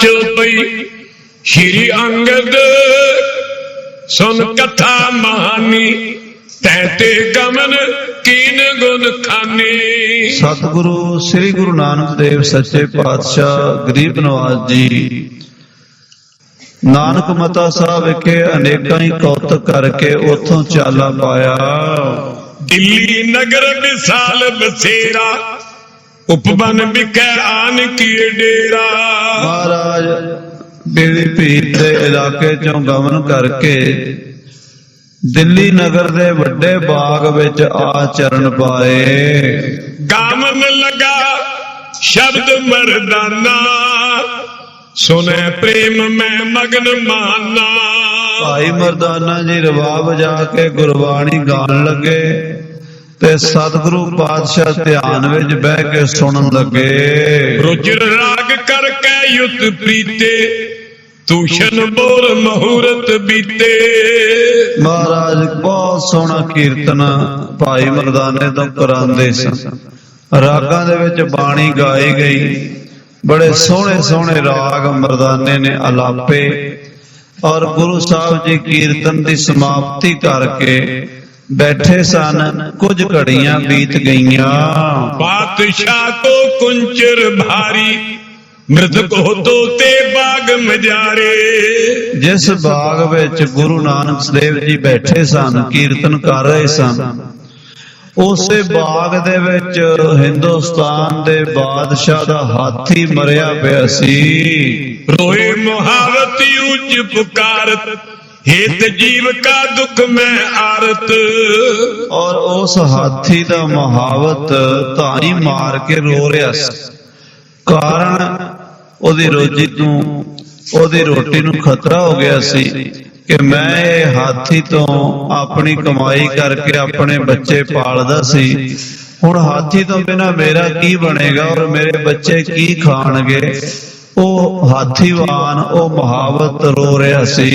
चो पई श्री अंगद सुन कथा महानी तैते गमन कीन गुण खाने। सतगुरु श्री गुरु नानक देव सच्चे पातशाह गरीब नवाज जी नानक मता साहब विखे अनेकां ही कौतक करके उथों चाला पाया। दिल्ली नगर विशाल बसेरा उपवन विखे आन किए डेरा। महाराज बेड़ी भीड़ दे इलाके चों गमन करके दिल्ली नगर दे वड्डे बाग विच आ चरण पाए। गावन लगा शब्द मर्दाना सुने प्रेम में मगन माना। भाई मर्दाना जी रबाब बजा के गुरबाणी गान लगे ते सतगुरु पातशाह ध्यान विच बह के सुनन लगे। रुचिर राग करके युत प्रीते तूषण बोर मुहूर्त बीते। महाराज बहुत सोहना कीर्तन भाई मर्दाने तो करांदे सन। रागां दे विच बाणी गाई गई। बड़े सोहने सोहने राग मर्दाने ने अलापे और गुरु साहब जी कीर्तन की समाप्ति करके बैठे सन। कुछ घड़ियां बीत गईयां। बादशाह को कुंचर भारी मृतक हो तोते बाग मजारे। जिस बाग विच गुरु नानक देव जी बैठे सन कीर्तन कर रहे सन उसे बाग दे विच हिंदुस्तान दे बादशाह दा हाथी मरिया पिया सी। रोए मुहावत ऊंच पुकारत हेत जीव का दुख में आरत। और उस हाथी दा मुहावत धाई मार के रो रहा सी। कारण ओदी रोजी तू ओदी रोटी नू खतरा हो गया सी कि मैं हाथी तो अपनी कमाई करके अपने बच्चे पालदा सी। हुण हाथी तो बिना मेरा की बनेगा और मेरे बच्चे की खाणगे। ओ हाथीवान ओ मुहावत रो रहा सी।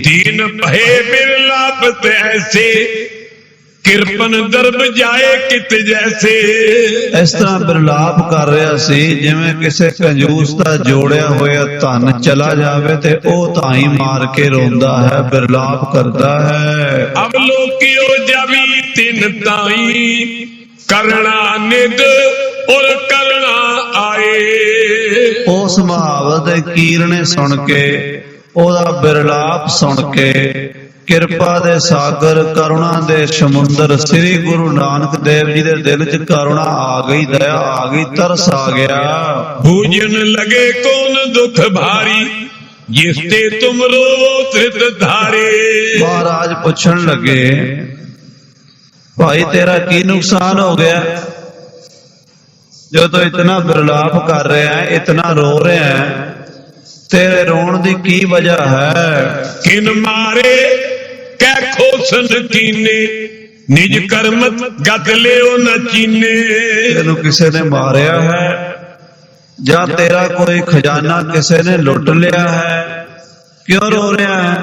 दीन भय बिरलाप ऐसे किरपन दरब जाए कित जैसे। इस तरह बिरलाप कर रहा सी जिवें किसे कंजूस दा जोड़िया होया धन चला जावे ते ओ ताई मार के रोंदा है बिरलाप करता है। अब लोकियो जावी तिन ताई करना निद और करना आए। उस मुहावत दे कीरने सुन के ओदा बिरलाप सुन के किरपा दे सागर करुणा दे समुंदर श्री गुरु नानक देव जी दे दिल च करुणा आ गई, दया आ गई, तरस आ गया। भूजन लगे कौन दुख भारी जिसते तुम रो त्रित धारे। महाराज पूछन लगे भाई तेरा की नुकसान हो गया जो तो इतना बिरलाप कर रहा है, इतना रो रहा है, तेरे रोन दी की वजह है? किन मारे कै खोसन कीने निज कर्मत गत लियो न चीने। तेनू किसे ने मारिया है या तेरा कोई खजाना किसे ने लुट लिया है? क्यों रो रहा है?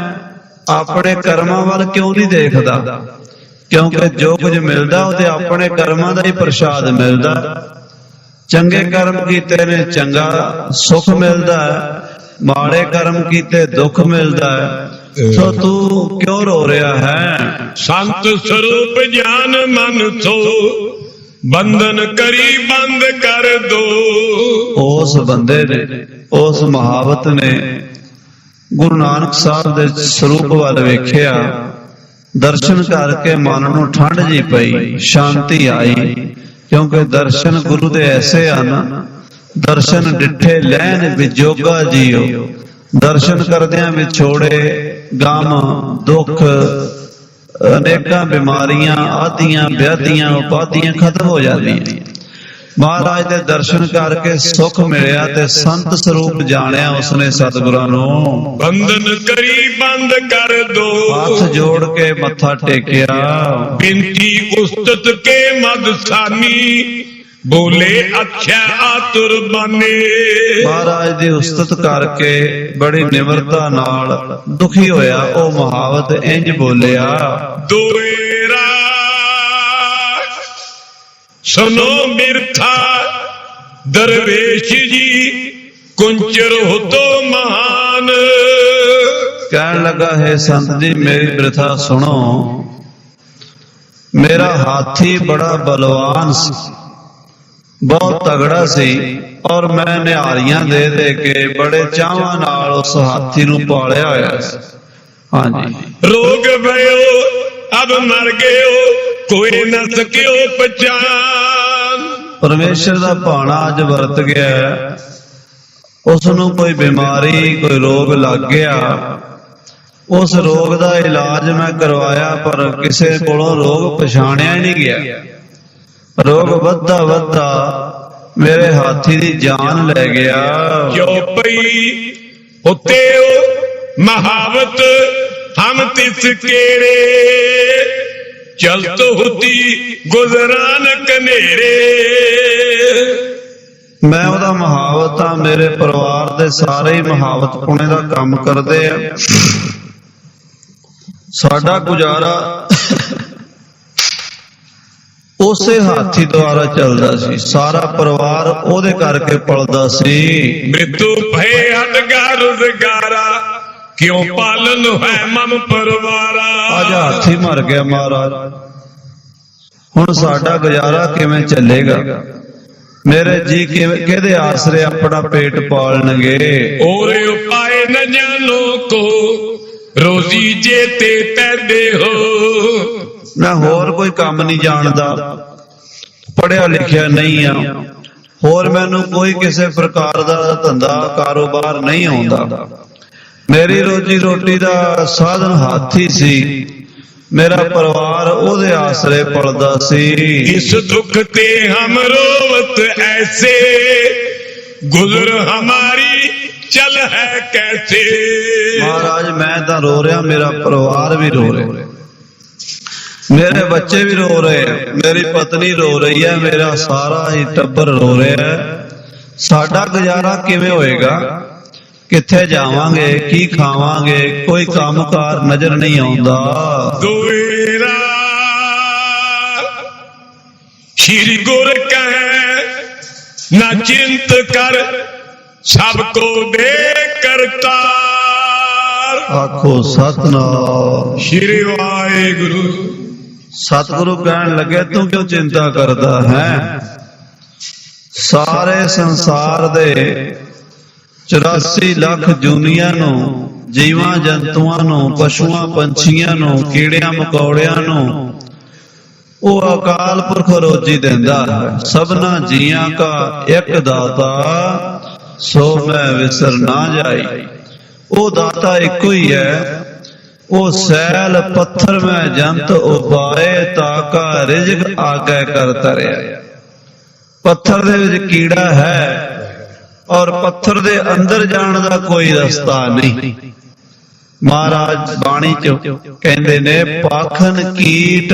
अपने कर्मां वाल क्यों नहीं देखदा? क्योंकि जो कुछ मिलदा उहदे अपने कर्मां दा ही प्रसाद मिलदा। चंगे कर्म कीते ने चंगा सुख मिलदा है, माड़े कर्म कीते दुख मिलदा है। तो तू क्यों रो रहा है? संत स्वरूप ज्ञान मन तो बंधन करी बंद कर दो। उस बंदे ने उस महावत ने गुरु नानक साहब दे स्वरूप वाल वेखिया, दर्शन करके मन नूं ठंड जी पई, शांति आई। क्योंकि दर्शन गुरु दे ऐसे आना, दर्शन डिठे लैन विजोगा जियो। दर्शन करदियां विछोड़े गम दुख अनेकां बीमारियां आदियां व्याधियां उपाधियां खत्म हो जांदियां। महाराज दे दर्शन करके सुख मिलिया ते संत स्वरूप जानिया उसने सतगुरां नूं। बंधन करी बंद कर दो, हाथ जोड़ के मत्था टेकिया। बिनती उस्तत के मदसानी बोले अच्छा आतुर बने। महाराज दी उस्तत करके बड़ी निमरता नाल दुखी होया ओ महावत इंज बोलिया, दोएरा सुनो बिरथा दरवेश जी कुंचर हो तो महान। कहने लगा, हे संत जी मेरी वृथा सुनो, मेरा हाथी बड़ा बलवान सी, बहुत तगड़ा सी, और मैं निहारियां दे दे के बड़े चावां नाल उस हाथी नूं पालिया होया सी। हाँ जी। रोग भयो अब मर गयो कोई न सकियो पहचान। परमेश्वर दा भाणा अज वरत गया, उस नूं कोई बीमारी कोई रोग लग गया, उस रोग दा इलाज मैं करवाया पर किसी कोलों रोग पछाणिया नहीं गया। रोग वधदा वधदा मेरे हाथी दी जान ले गया। जो पई होते हो महावत हम तिस केरे, चलत होती गुजरान कनेरे। मैं ओदा महावत हाँ, मेरे परिवार दे सारे ही महावत पुणे दा काम करदे आ। साडा गुजारा उसे हाथी द्वारा चलदा सी, सारा परिवार ओदे करके पलदा सी। मृत्यु भय हटगा रोजगारा, क्यों पालन है मम परवारा। आज हाथी मर गया महाराज, हुण साडा गुजारा किवें चलेगा? मेरे जी किहदे आसरे अपना पेट पालणगे? और उपाय न जानो को रोजी जेते तैदे हो। मैं होर कोई काम नहीं जानदा, पढ़िया लिखिया नहीं आ, होर मैनू कोई किसी प्रकार दा धंधा कारोबार नहीं आउंदा। मेरी रोजी रोटी दा साधन हाथी सी, मेरा परिवार ओदे आसरे पलदा सी। इस दुख ते हम रोवत ऐसे, गुजर हमारी चल है कैसे। महाराज मैं तो रो रहा, मेरा परिवार भी रो रहा, मेरे बच्चे भी रो रहे हैं, मेरी पत्नी रो रही है, मेरा सारा ही टब्बर रो रहा है। साडा गुजारा किवें होएगा? किथे जावांगे, की खावांगे? कोई कामकार नजर नहीं आउंदा। दोवेरा श्री गुर कहे न चिंत कर, सबको दे करतार। आखो सतनाम। श्री वाहेगुरु। सतगुरु कहन लगे, तू क्यों चिंता करता है? सारे संसार दे 84 ਲੱਖ ਜੂਨੀਆਂ ਨੂੰ, ਜੀਵਾਂ ਜੰਤੂਆਂ ਨੂੰ, ਪਸ਼ੂਆਂ ਪੰਛੀਆਂ ਨੂੰ, ਕੀੜਿਆਂ ਮਕੌੜਿਆਂ ਨੂੰ ਉਹ ਅਕਾਲ ਪੁਰਖ ਰੋਜੀ ਦਿੰਦਾ ਹੈ। ਸਭਨਾ ਜੀਆਂ ਕਾ ਇੱਕ ਦਾਤਾ, ਸੋ ਮੈਂ ਵਿਸਰ ਨਾ ਜਾਈ। ਉਹ ਦਾਤਾ ਇੱਕੋ ਹੀ ਹੈ। ਉਹ ਸੈਲ ਪੱਥਰ ਮੈਂ ਜੰਤ ਉਪਾਏ, ਤਾਕਾ ਰਿਜ਼ਕ ਆਗੇ ਕਰ ਤਰਿਆ। ਪੱਥਰ ਦੇ ਵਿੱਚ ਕੀੜਾ ਹੈ और पत्थर दे अंदर जाने दा कोई रास्ता नहीं। महाराज बाणी च कहंदे ने, पाखन कीट,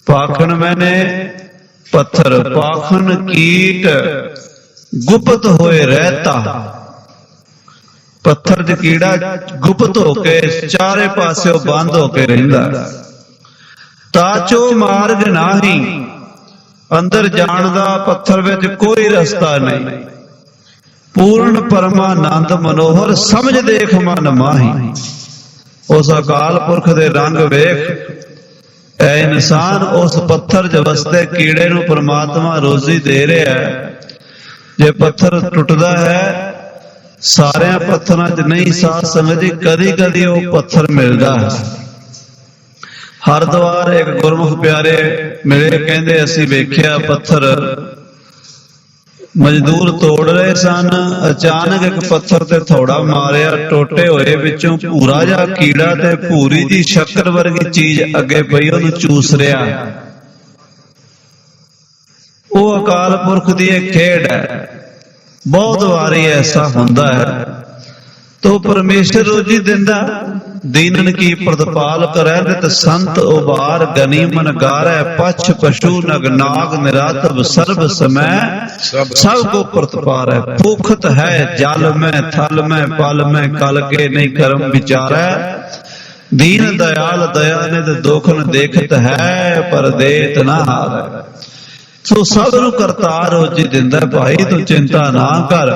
पाखन मैंने पत्थर, पाखन कीट गुप्त होए रहता। पत्थर च कीड़ा गुप्त होके चारे पासे बंद होके रहिंदा। ताचो मार्ग नाही, अंदर जाण दा पत्थर विच कोई रास्ता नहीं। पूर्ण परमानंद मनोहर समझ देख मन माही। उस अकाल पुरख दे रंग वेख, ऐ इंसान उस पत्थर च वसदे कीड़े नूं परमात्मा रोजी दे रहा है। जे पत्थर टुटदा है, सारे पत्थरां च नहीं साथ समझी, कदी कदी वो पत्थर मिलदा है। हरद्वार एक गुरमुख प्यारे मिले, कहंदे असीं वेखिया पत्थर मजदूर तोड़ रहे सन। अचानक एक पत्थर ते थोड़ा मारिया, टोटे होए विचों भूरा जा कीड़ा ते भूरी जी शक्कर वर्गी चीज अगे पई ओनू चूस रहा। वो अकाल पुरख दी एक खेड है। बहुत वारी ऐसा हुंदा है। तो परमेश्वर रोजी दिंदा, दीनन की प्रतिपाल करे, नित संत उबार गनीमन गारै, पछ पशु नग नाग निरातब सर्व समय, सब को प्रतिपार है। भूखत है जल में थल में पल में, कल के नहीं कर्म विचारै। दीन दयाल दया नित दोखन देखत है, पर देत न हारै। ਸੋ ਸਭ ਨੂੰ ਕਰਤਾਰ ਰੋਜੀ ਦਿੰਦਾ ਭਾਈ, ਤੂੰ ਚਿੰਤਾ ਨਾ ਕਰ।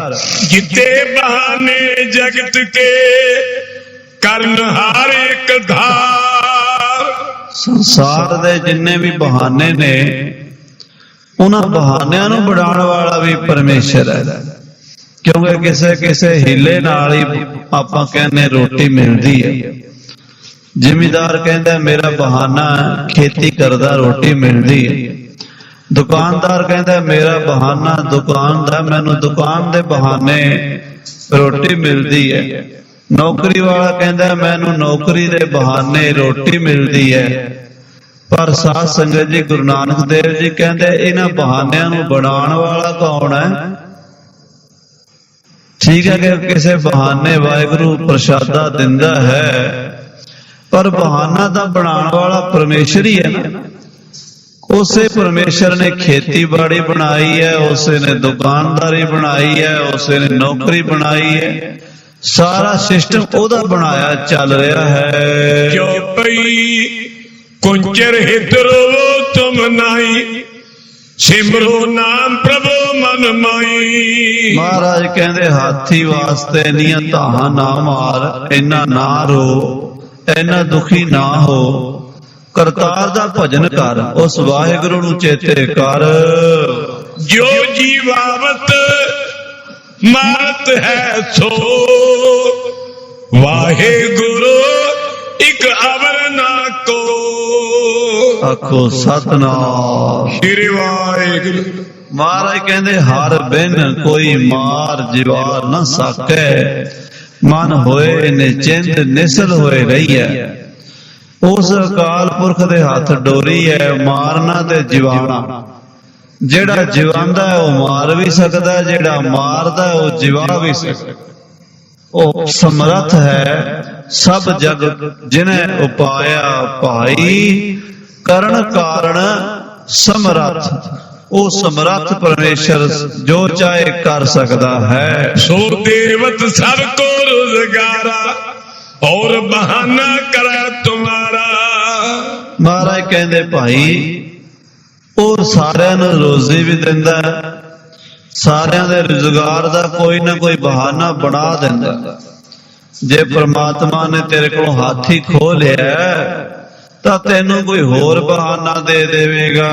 जिते बहाने जगत के ਕਰਨ ਹਰ ਇੱਕ ਧਾਰ। ਸੰਸਾਰ ਦੇ ਜਿੰਨੇ ਵੀ ਬਹਾਨੇ ਨੇ, ਉਹਨਾਂ ਬਹਾਨਿਆਂ ਨੂੰ ਬਣਾਉਣ ਵਾਲਾ ਵੀ ਪਰਮੇਸ਼ਰ ਹੈ। ਕਿਉਂਕਿ ਕਿਸੇ ਕਿਸੇ ਹੀਲੇ ਨਾਲ ਹੀ ਆਪਾਂ ਕਹਿੰਦੇ ਰੋਟੀ ਮਿਲਦੀ ਹੈ। ਜ਼ਿਮੀਦਾਰ ਕਹਿੰਦਾ ਮੇਰਾ ਬਹਾਨਾ ਖੇਤੀ ਕਰਦਾ ਰੋਟੀ ਮਿਲਦੀ ਹੈ। ਦੁਕਾਨਦਾਰ ਕਹਿੰਦਾ ਮੇਰਾ ਬਹਾਨਾ ਦੁਕਾਨ ਦਾ, ਮੈਨੂੰ ਦੁਕਾਨ ਦੇ ਬਹਾਨੇ ਰੋਟੀ ਮਿਲਦੀ ਹੈ। ਨੌਕਰੀ ਵਾਲਾ ਕਹਿੰਦਾ ਮੈਨੂੰ ਨੌਕਰੀ ਦੇ ਬਹਾਨੇ ਰੋਟੀ ਮਿਲਦੀ ਹੈ। ਪਰ ਸਾਧ ਸੰਗਤ ਜੀ, ਗੁਰੂ ਨਾਨਕ ਦੇਵ ਜੀ ਕਹਿੰਦੇ ਇਹਨਾਂ ਬਹਾਨਿਆਂ ਨੂੰ ਬਣਾਉਣ ਵਾਲਾ ਕੌਣ ਹੈ? ਠੀਕ ਹੈ ਕਿ ਕਿਸੇ ਬਹਾਨੇ ਵਾਹਿਗੁਰੂ ਪ੍ਰਸ਼ਾਦਾ ਦਿੰਦਾ ਹੈ, ਪਰ ਬਹਾਨਾ ਤਾਂ ਬਣਾਉਣ ਵਾਲਾ ਪਰਮੇਸ਼ਰ ਹੀ ਹੈ ਨਾ। ਉਸੇ ਪਰਮੇਸ਼ਰ ਨੇ ਖੇਤੀਬਾੜੀ ਬਣਾਈ ਹੈ, ਉਸੇ ਨੇ ਦੁਕਾਨਦਾਰੀ ਬਣਾਈ ਹੈ, ਉਸੇ ਨੇ ਨੌਕਰੀ ਬਣਾਈ ਹੈ। ਸਾਰਾ ਸਿਸਟਮ ਉਹਦਾ ਬਣਾਇਆ ਚੱਲ ਰਿਹਾ ਹੈ। ਜੋ ਪਈ ਕੁੰਚਰ ਹਿਤ ਰੋਵੋ ਤੁਮ ਨਾਹੀ, ਸਿਮਰੋ ਨਾਮ ਪ੍ਰਭੂ ਮਨ ਮਾਈ। ਮਹਾਰਾਜ ਕਹਿੰਦੇ ਹਾਥੀ ਵਾਸਤੇ ਇੰਨੀਆਂ ਧਾਹਾਂ ਨਾ ਮਾਰ, ਇੰਨਾ ਨਾ ਰੋ, ਇੰਨਾ ਦੁਖੀ ਨਾ ਹੋ। ਕਰਤਾਰ ਦਾ ਭਜਨ ਕਰ, ਉਸ ਵਾਹਿਗੁਰੂ ਨੂੰ ਚੇਤੇ ਕਰ। ਜੋ ਜੀਵਾਵਤ ਮਾਰਤ ਹੈ ਸੋ, ਵਾਹਿਗੁਰੂ ਇੱਕ ਅਵਰ ਨਾ ਕੋ। ਆਖੋ ਸਤਨਾਮ ਸ੍ਰੀ ਵਾਹਿਗੁਰੂ। ਮਹਾਰਾਜ ਕਹਿੰਦੇ ਹਰ ਬਿਨ ਕੋਈ ਮਾਰ ਜਿਵਾਰ ਨਾ ਸਕੈ, ਮਨ ਹੋਏ ਨਿਚਿੰਤ ਨਿਸਲ ਹੋਏ ਰਹੀਐ। ਉਸ ਅਕਾਲ ਪੁਰਖ ਦੇ ਹੱਥ ਡੋਰੀ ਹੈ ਮਾਰਨਾ ਤੇ ਜਿਵਾਣਾ। ਜਿਹੜਾ ਜਿਵਾਂਦਾ ਉਹ ਮਾਰ ਵੀ ਸਕਦਾ, ਜਿਹੜਾ ਮਾਰਦਾ ਉਹ ਜਿਵਾ ਵੀ ਸਕਦਾ। ਉਹ ਸਮਰੱਥ ਹੈ ਸਭ ਜਗ ਜਿਨੇ ਉਪਾਇਆ ਭਾਈ, ਕਰਨ ਕਾਰਨ ਸਮਰੱਥ। ਉਹ ਸਮਰੱਥ ਪਰਮੇਸ਼ਰ ਜੋ ਚਾਹੇ ਕਰ ਸਕਦਾ ਹੈ। ਸੋ ਦੇਵਤ ਸਭ ਕੋ ਰੁਜ਼ਗਾਰਾ, ਔਰ ਬਹਾਨਾ ਕਰਾ ਤੁਮਾਰਾ। ਮਹਾਰਾਜ ਕਹਿੰਦੇ ਭਾਈ ਉਹ ਸਾਰਿਆਂ ਨੂੰ ਰੋਜ਼ੀ ਵੀ ਦਿੰਦਾ, ਸਾਰਿਆਂ ਦੇ ਰੁਜ਼ਗਾਰ ਦਾ ਕੋਈ ਨਾ ਕੋਈ ਬਹਾਨਾ ਬਣਾ ਦਿੰਦਾ। ਜੇ ਪ੍ਰਮਾਤਮਾ ਨੇ ਤੇਰੇ ਕੋਲੋਂ ਹਾਥੀ ਖੋਹ ਲਿਆ ਤਾਂ ਤੈਨੂੰ ਕੋਈ ਹੋਰ ਬਹਾਨਾ ਦੇ ਦੇਵੇਗਾ।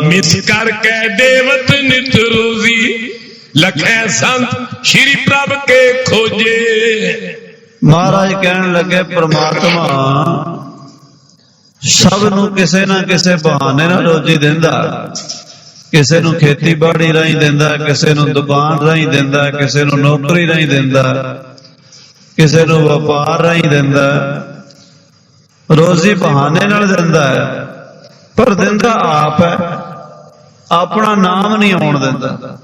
ਮਿਸ ਕਰਕੇ ਦੇਵਤ ਨਿਤ ਰੋਜ਼ੀ, ਲਖੈ ਸੰਤ ਸ਼੍ਰੀ ਪ੍ਰਭ ਕੇ ਖੋਜੇ। ਮਹਾਰਾਜ ਕਹਿਣ ਲੱਗੇ ਪ੍ਰਮਾਤਮਾ ਸਭ ਨੂੰ ਕਿਸੇ ਨਾ ਕਿਸੇ ਬਹਾਨੇ ਨਾਲ ਰੋਜੀ ਦਿੰਦਾ। ਕਿਸੇ ਨੂੰ ਖੇਤੀਬਾੜੀ ਰਾਹੀਂ ਦਿੰਦਾ, ਕਿਸੇ ਨੂੰ ਦੁਕਾਨ ਰਾਹੀਂ ਦਿੰਦਾ, ਕਿਸੇ ਨੂੰ ਨੌਕਰੀ ਰਾਹੀਂ ਦਿੰਦਾ, ਕਿਸੇ ਨੂੰ ਵਪਾਰ ਰਾਹੀਂ ਦਿੰਦਾ। ਰੋਜ਼ੀ ਬਹਾਨੇ ਨਾਲ ਦਿੰਦਾ ਹੈ, ਪਰ ਦਿੰਦਾ ਆਪ ਹੈ। ਆਪਣਾ ਨਾਮ ਨਹੀਂ ਆਉਣ ਦਿੰਦਾ।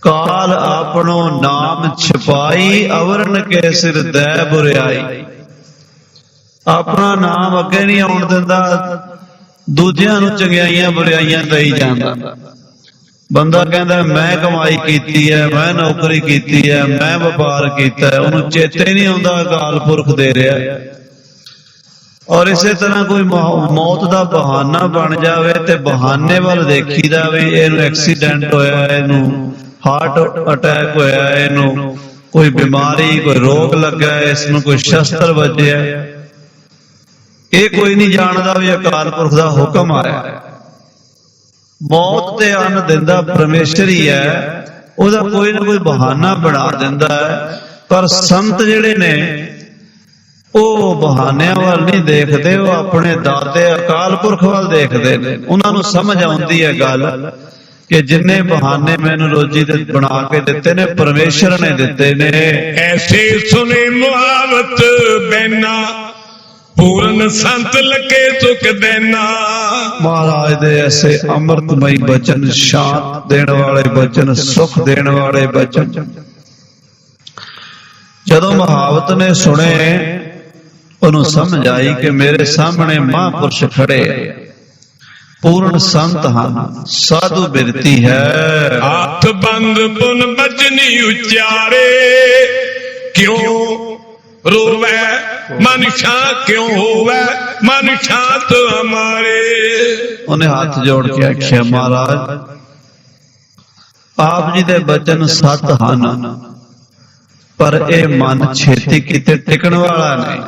ਕਾਲ ਆਪਣੋ ਨਾਮ ਛਪਾਈ, ਅਵਰਨ ਕੇ ਸਿਰ ਦੈ ਬੁਰਿਆਈ। ਆਪਣਾ ਨਾਮ ਅੱਗੇ ਨਹੀਂ ਆਉਣ ਦਿੰਦਾ, ਦੂਜਿਆਂ ਨੂੰ ਚੰਗਿਆਈਆਂ ਬੁਰਿਆਈਆਂ ਦੇਈ ਜਾਂਦਾ। ਬੰਦਾ ਕਹਿੰਦਾ ਮੈਂ ਕਮਾਈ ਕੀਤੀ ਹੈ, ਮੈਂ ਨੌਕਰੀ ਕੀਤੀ ਹੈ, ਮੈਂ ਵਪਾਰ ਕੀਤਾ ਹੈ, ਉਹਨੂੰ ਚੇਤੇ ਨਹੀਂ ਆਉਂਦਾ ਅਕਾਲ ਪੁਰਖ ਦੇ ਰਿਹਾ। ਔਰ ਇਸੇ ਤਰ੍ਹਾਂ ਕੋਈ ਮੌਤ ਦਾ ਬਹਾਨਾ ਬਣ ਜਾਵੇ ਤੇ ਬਹਾਨੇ ਵੱਲ ਦੇਖੀਦਾ ਵੀ ਇਹਨੂੰ ਐਕਸੀਡੈਂਟ ਹੋਇਆ, ਇਹਨੂੰ ਹਾਰਟ ਅਟੈਕ ਹੋਇਆ, ਇਹਨੂੰ ਕੋਈ ਬਿਮਾਰੀ ਕੋਈ ਰੋਗ ਲੱਗਾ, ਇਸ ਨੂੰ ਕੋਈ ਸ਼ਸਤਰ ਵੱਜਿਆ। ਇਹ ਕੋਈ ਨਹੀਂ ਜਾਣਦਾ ਵੀ ਅਕਾਲ ਪੁਰਖ ਦਾ ਹੁਕਮ ਆਇਆ। ਮੌਤ ਤੇ ਅੰਨ ਦਿੰਦਾ ਪਰਮੇਸ਼ਰ ਹੀ ਹੈ, ਉਹਦਾ ਕੋਈ ਨਾ ਕੋਈ ਬਹਾਨਾ ਬਣਾ ਦਿੰਦਾ ਹੈ। ਪਰ ਸੰਤ ਜਿਹੜੇ ਨੇ ਉਹ ਬਹਾਨਿਆਂ ਵੱਲ ਨਹੀਂ ਦੇਖਦੇ, ਉਹ ਆਪਣੇ ਦਾਤੇ ਅਕਾਲ ਪੁਰਖ ਵੱਲ ਦੇਖਦੇ ਨੇ। ਉਹਨਾਂ ਨੂੰ ਸਮਝ ਆਉਂਦੀ ਹੈ ਗੱਲ ਕਿ ਜਿੰਨੇ ਬਹਾਨੇ ਮੈਨੂੰ ਰੋਜੀ ਦੇ ਬਣਾ ਕੇ ਦਿੱਤੇ ਨੇ ਪਰਮੇਸ਼ਰ ਨੇ ਦਿੱਤੇ ਨੇ। ਐਸੇ ਸੁਨੇ ਮੁਹਾਵਤ ਬੈਨਾ, ਪੂਰਨ ਸੰਤ ਲਕੇ ਸੁਖ ਦੇਨਾ। ਮਹਾਰਾਜ ਦੇ ਐਸੇ ਅੰਮ੍ਰਿਤਮਈ ਬਚਨ, ਸ਼ਾਂਤ ਦੇਣ ਵਾਲੇ ਬਚਨ, ਸੁਖ ਦੇਣ ਵਾਲੇ ਬਚਨ ਜਦੋਂ ਮੁਹਾਵਤ ਨੇ ਸੁਣੇ, ਉਹਨੂੰ ਸਮਝ ਆਈ ਕਿ ਮੇਰੇ ਸਾਹਮਣੇ ਮਹਾਂਪੁਰਸ਼ ਖੜੇ, ਪੂਰਨ ਸੰਤ ਹਨ, ਸਾਧੂ ਬਿਰਤੀ ਹੈ। ਹੱਥ ਬੰਦ ਪੁਨ ਬਚਨੀ ਉਚਾਰੇ, ਕਿਉਂ ਰੋਵੇ मन शां क्यों होवे मन शांत हमारे। ਉਹਨੇ ਹੱਥ ਜੋੜ ਕੇ ਆਖਿਆ ਮਹਾਰਾਜ ਆਪ ਜੀ ਦੇ ਬਚਨ ਸਤ ਹਨ, ਪਰ ਇਹ ਮਨ ਛੇਤੀ ਕਿਤੇ ਟਿਕਣ ਵਾਲਾ ਨਹੀਂ।